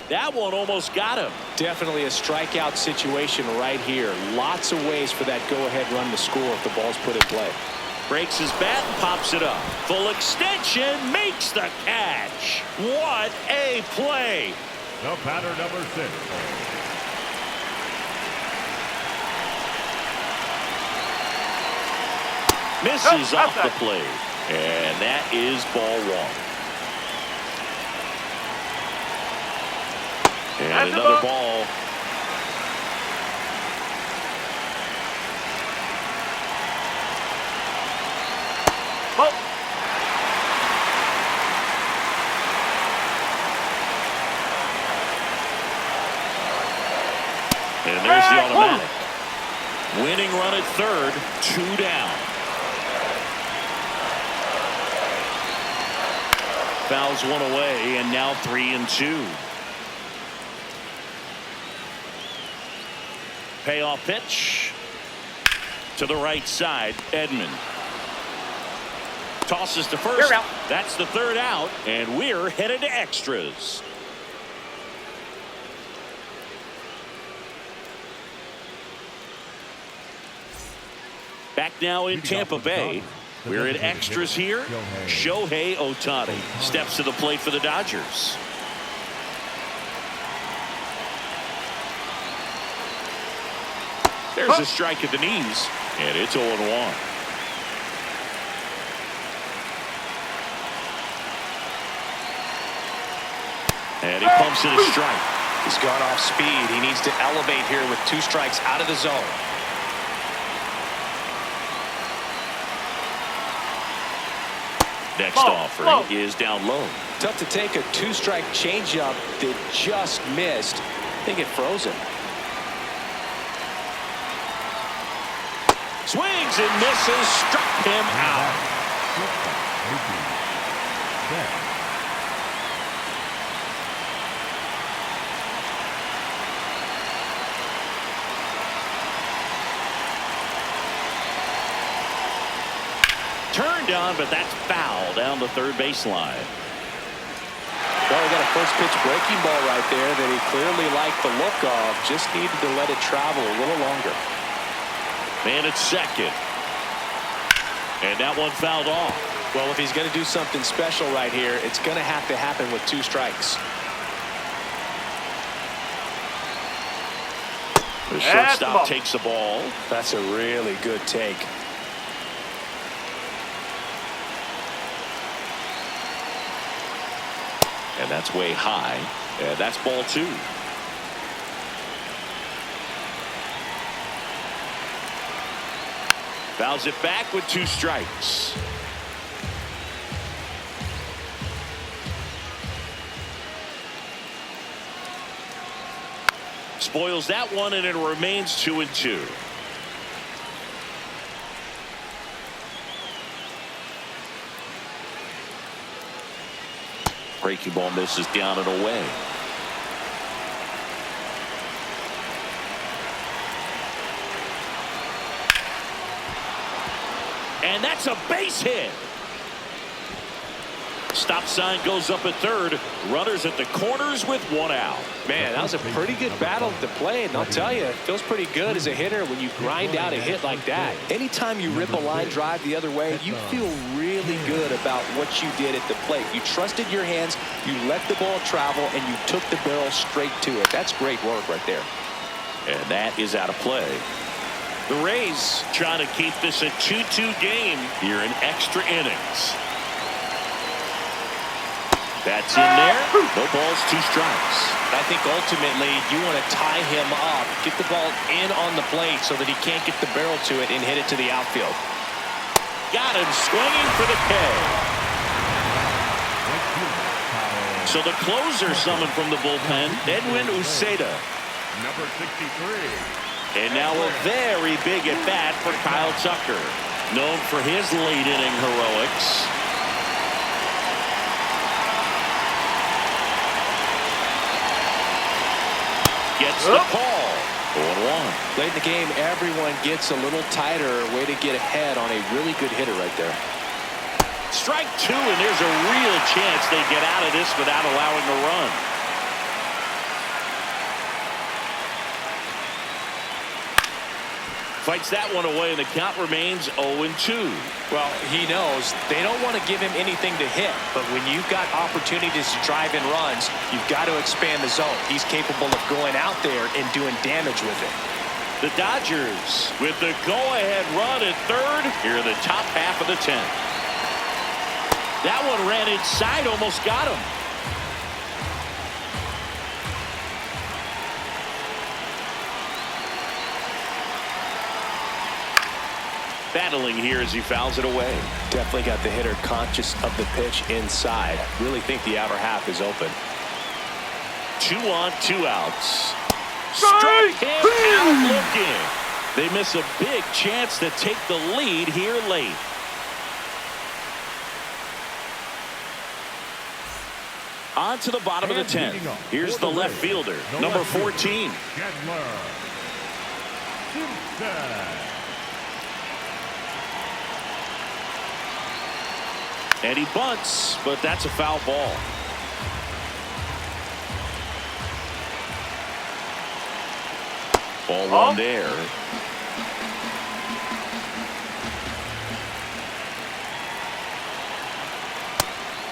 That one almost got him. Definitely a strikeout situation right here. Lots of ways for that go-ahead run to score if the ball's put in play. Breaks his bat and pops it up. Full extension, makes the catch. What a play. The batter, number 6. Misses off the plate. And that is ball one. And another ball. And there's the automatic. Winning run at third, 2 down. Fouls one away, and now 3-2. Payoff pitch to the right side. Edman tosses to first. That's the third out, and we're headed to extras. Back now in Tampa Bay. We're in extras here. Shohei Ohtani steps to the plate for the Dodgers. There's a strike at the knees, and it's 0-1. And he pumps it a strike. He's gone off speed. He needs to elevate here with 2 strikes out of the zone. Next offering is down low. Tough to take a 2-strike changeup that just missed. I think it froze him. Swings and misses, struck him out. Turned on, but that's foul down the third baseline. Well, he got a first pitch breaking ball right there that he clearly liked the look of. Just needed to let it travel a little longer. Man at second. And that one fouled off. Well, if he's going to do something special right here, it's going to have to happen with 2 strikes. The shortstop takes the ball. That's a really good take. And that's way high. And that's ball 2. Fouls it back with 2 strikes. Spoils that one, and it remains 2-2. Breaking ball misses down and away. And that's a base hit. Stop sign goes up at third. Runners at the corners with one out. Man, that was a pretty good battle at the plate, and I'll tell you, it feels pretty good as a hitter when you grind out a hit like that. Anytime you rip a line drive the other way, you feel really good about what you did at the plate. You trusted your hands, you let the ball travel, and you took the barrel straight to it. That's great work right there. And that is out of play. The Rays trying to keep this a 2-2 game here in extra innings. That's in there. No balls, 2 strikes. I think ultimately you want to tie him up, get the ball in on the plate so that he can't get the barrel to it and hit it to the outfield. Got him swinging for the K. So the closer summoned from the bullpen, Edwin Uceda. Number 63. And now a very big at bat for Kyle Tucker, known for his late inning heroics. Gets the call. 0-1. Late in the game, everyone gets a little tighter. Way to get ahead on a really good hitter right there. Strike 2, and there's a real chance they get out of this without allowing a run. Fights that one away, and the count remains 0-2. Well, he knows they don't want to give him anything to hit, but when you've got opportunities to drive in runs, you've got to expand the zone. He's capable of going out there and doing damage with it. The Dodgers with the go-ahead run at third here in the top half of the 10th. That one ran inside, almost got him. Battling here as he fouls it away. Definitely got the hitter conscious of the pitch inside. Really think the outer half is open. 2 on, 2 outs. Strike him out looking. They miss a big chance to take the lead here late. On to the bottom of the 10th. Here's the left fielder, number 14. And he bunts, but that's a foul ball. Ball one there.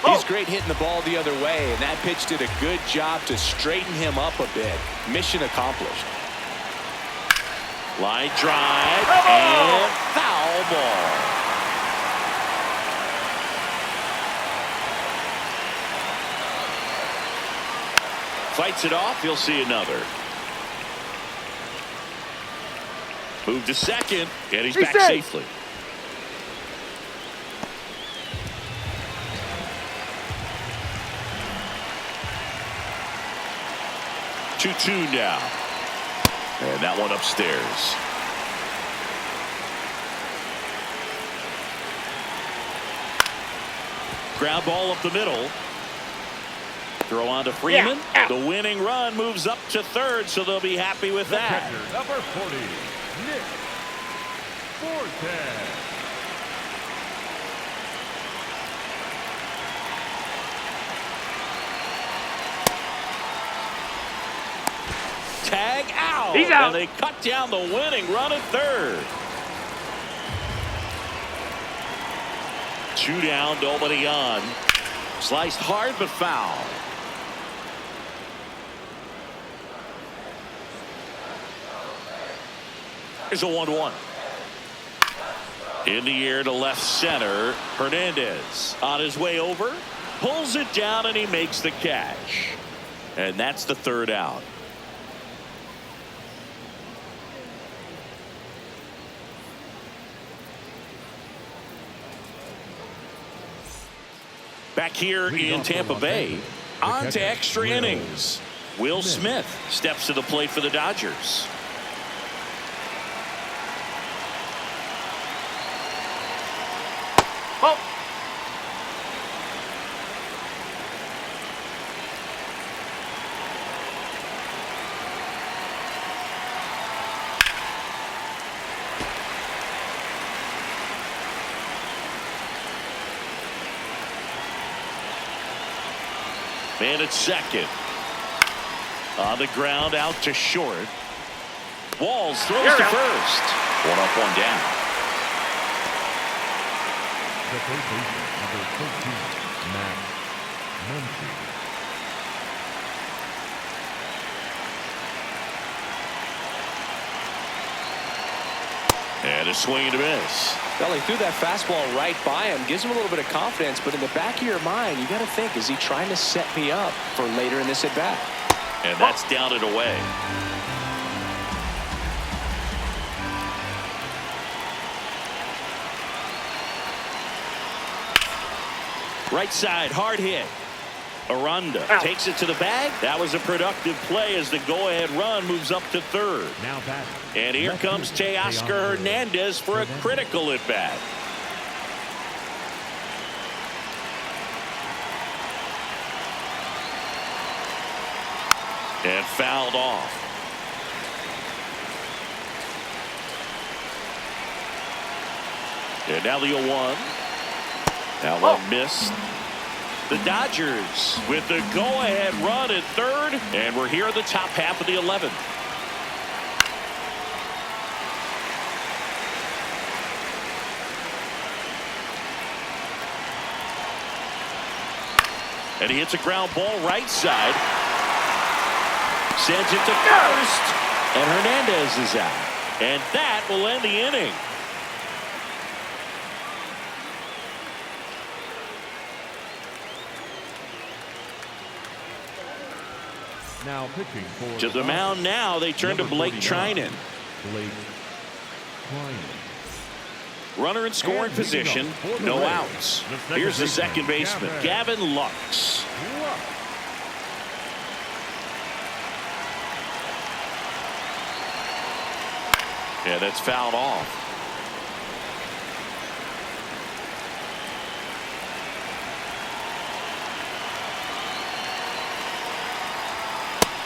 He's great hitting the ball the other way, and that pitch did a good job to straighten him up a bit. Mission accomplished. Line drive and foul ball. Fights it off. He'll see another. Move to second, and he's back safely. Two now. And that one upstairs. Ground ball up the middle. Throw on to Freeman. Yeah. The winning run moves up to third, so they'll be happy with that. Number 40, Nick Forte. Tag out. He's out. And they cut down the winning run at third. 2 down, nobody on. Sliced hard but foul. Here's a 1-1. In the air to left center. Hernandez on his way over. Pulls it down and he makes the catch. And that's the third out. Back here in Tampa Bay, on to extra innings. Will Smith steps to the plate for the Dodgers. Man at second. On the ground, out to short. Walls throws to first. One up, one down. The first baseman, number 13, Matt Muncy. And a swing and a miss. Well, he threw that fastball right by him. Gives him a little bit of confidence, but in the back of your mind, you got to think, is he trying to set me up for later in this at-bat? And that's down and away. Right side, hard hit. Aranda takes it to the bag. That was a productive play as the go-ahead run moves up to third. Now batting. And here comes Teoscar Hernandez for a critical at-bat. And fouled off. And now the 0-1. That one missed. The Dodgers with the go-ahead run at third, and we're here at the top half of the 11th. And he hits a ground ball right side. Sends it to first, and Hernandez is out. And that will end the inning. Now pitching for To the mound now, they turn to Blake Trinan. Blake Trinan. Runner in scoring position, no outs. Here's the second baseman, Gavin Lux. Yeah, that's fouled off.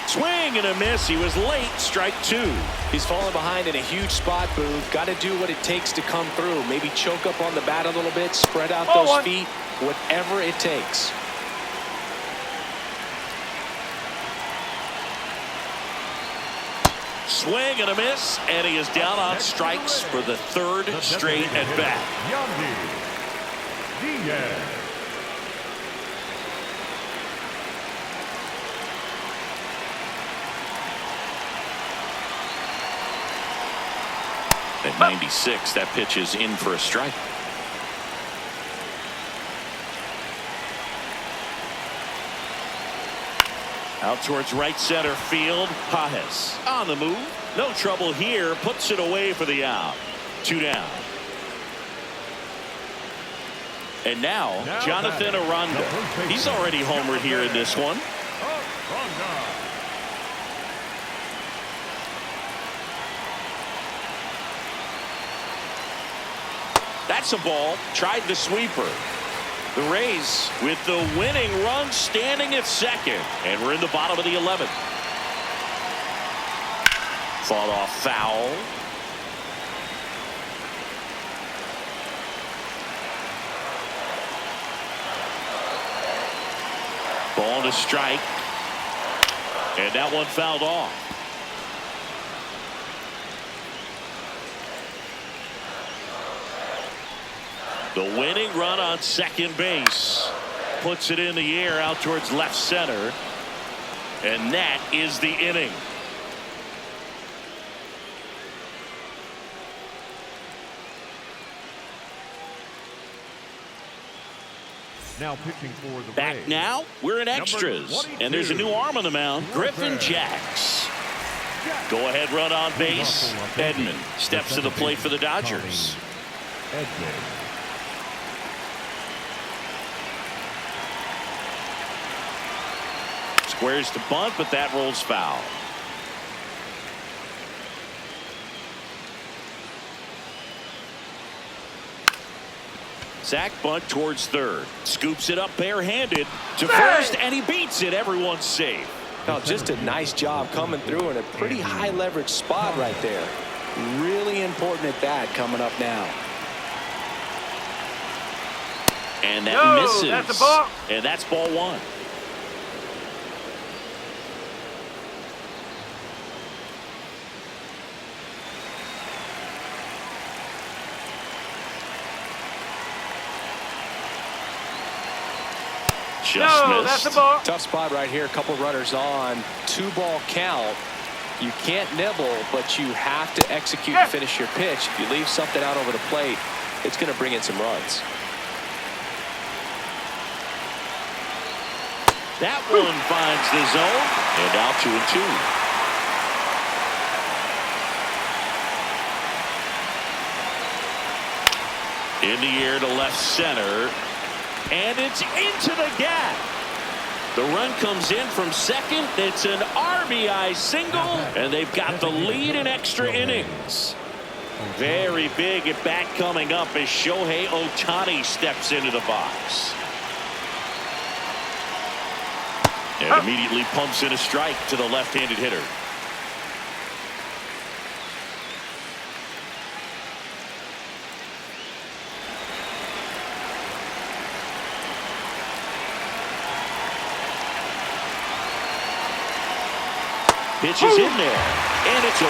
Swing and a miss. He was late. Strike two. He's falling behind in a huge spot, Boone. Got to do what it takes to come through. Maybe choke up on the bat a little bit, spread out those feet, whatever it takes. Swing and a miss, and he is down on strikes for the third straight at bat. Yandy Diaz. At 96, that pitch is in for a strike. Out towards right center field. Pajes on the move. No trouble here. Puts it away for the out. Two down. And now Jonathan Aranda. He's already homered here in this one. That's a ball. Tried the sweeper. The Rays with the winning run standing at second. And we're in the bottom of the 11th. Fought off foul. Ball to strike. And that one fouled off. The winning run on second base puts it in the air out towards left center. And that is the inning. Now pitching for the Back Rays. now, we're in extras. And there's a new arm on the mound, Griffin Jacks. Go ahead run on base. Edman steps to the plate for the Dodgers. Edman. Squares to bunt, but that rolls foul. Zach bunt towards third. Scoops it up barehanded to first, and he beats it. Everyone's safe. Oh, just a nice job coming through in a pretty high leverage spot right there. Really important at bat coming up now. And that misses. That's a ball. And that's ball one. Just No, missed. that's a ball. Tough spot right here. A couple runners on. 2-ball count. You can't nibble, but you have to execute and finish your pitch. If you leave something out over the plate, it's going to bring in some runs. That one finds the zone, and now 2-2. In the air to left center, and it's into the gap. The run comes in from second. It's an RBI single, and they've got the lead in extra innings. Very big at bat coming up as Shohei Ohtani steps into the box. And immediately pumps in a strike to the left-handed hitter. Pitch is in there, and it's 0-2.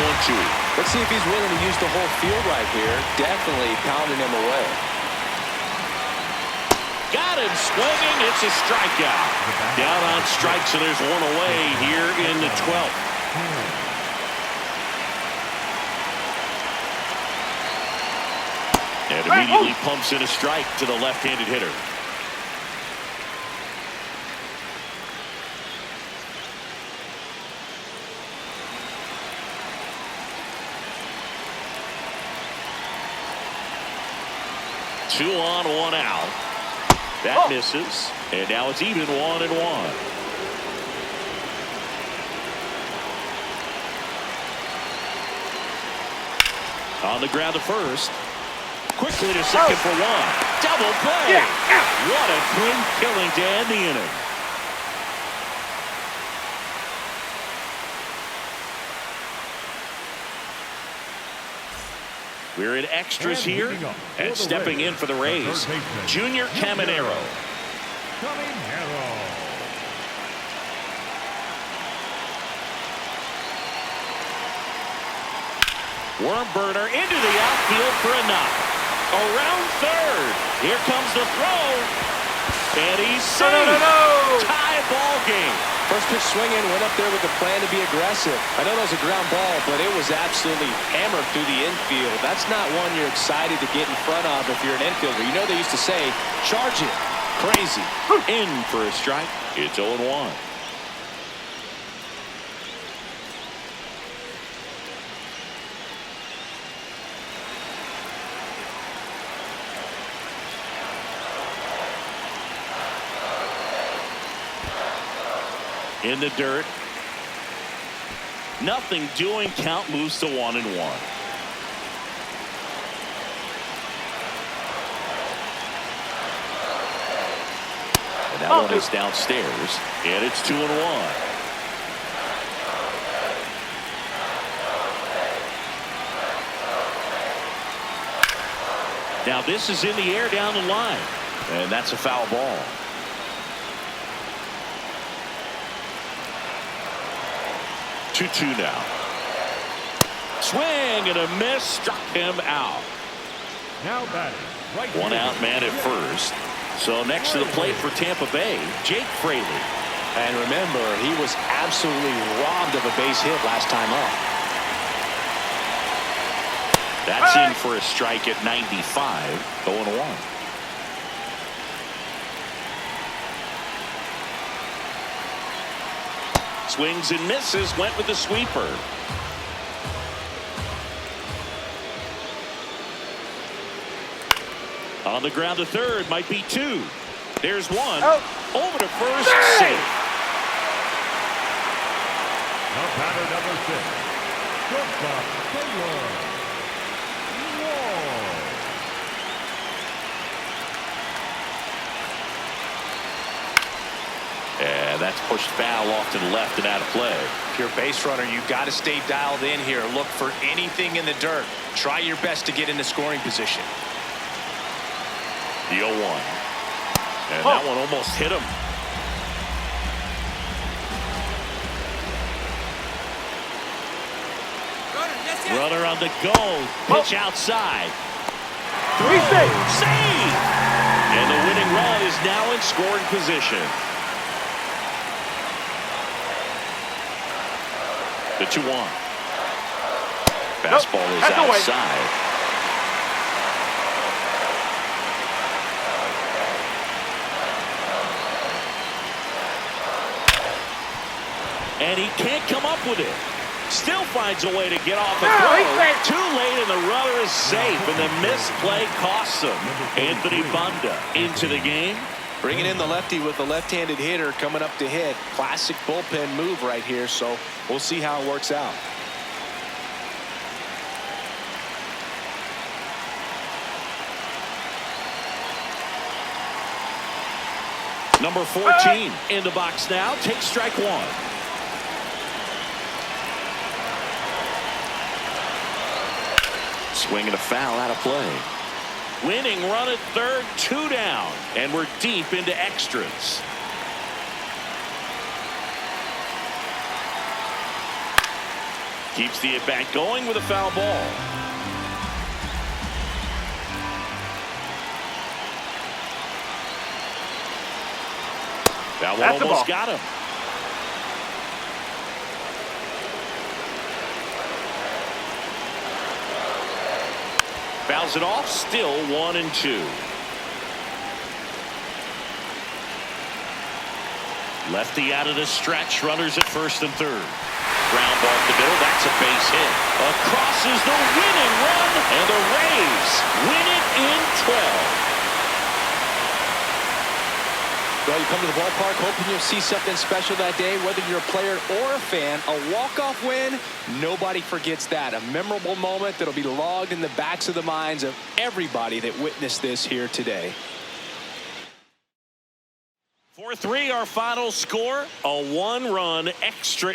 Let's see if he's willing to use the whole field right here. Definitely pounding him away. Got him swinging. It's a strikeout. Down on strikes, and there's one away here in the 12th. And immediately pumps in a strike to the left-handed hitter. Two on, one out. That misses, and now it's even 1-1. On the ground to first. Quickly to second for one. Double play. What a clean killing to end the inning. We're in extras here, and stepping in for the Rays, Junior Caminero. Worm burner into the outfield for a knock. Around third. Here comes the throw. And he's safe. Tie ball game. First pitch swinging, went up there with a plan to be aggressive. I know that was a ground ball, but it was absolutely hammered through the infield. That's not one you're excited to get in front of if you're an infielder. You know they used to say, charge it. Crazy. In for a strike. It's 0-1. In the dirt. Nothing doing. Count moves to 1-1. And that one is downstairs. And it's 2-1. Now this is in the air down the line. And that's a foul ball. 2-2 now. Swing and a miss, struck him out. Now batting. Right. One out man at first. So next to the plate for Tampa Bay, Jake Fraley. And remember, he was absolutely robbed of a base hit last time up. That's in for a strike at 95. 0-1. Swings and misses, went with the sweeper. On the ground to third, might be two. There's one. Over to first, safe. Now batter number 6. Shortstop Taylor. And that's pushed foul off to the left and out of play. If you're a base runner, you've got to stay dialed in here. Look for anything in the dirt. Try your best to get into scoring position. The 0-1. And that one almost hit him. Runner on the go. Pitch outside. Throw. Save. And the winning run is is now in scoring position. The 2-1. Fastball is outside. And he can't come up with it. Still finds a way to get off the throw. Too late, and the runner is safe, and the missed play costs him. Anthony Banda into the game. Bringing in the lefty with the left-handed hitter coming up to hit. Classic bullpen move right here, so we'll see how it works out. Number 14 in the box now. Takes strike one. Swing and a foul out of play. Winning run at third, 2 down, and we're deep into extras. Keeps the at-bat going with a foul ball. That one almost got him. Fouls it off, still 1-2. Lefty out of the stretch, runners at first and third. Ground ball to the middle, that's a base hit. Across is the winning run, and the Rays win it in 12. Well, you come to the ballpark hoping you'll see something special that day, whether you're a player or a fan. A walk-off win, nobody forgets that. A memorable moment that'll be logged in the backs of the minds of everybody that witnessed this here today. 4-3 our final score, a 1-run extra.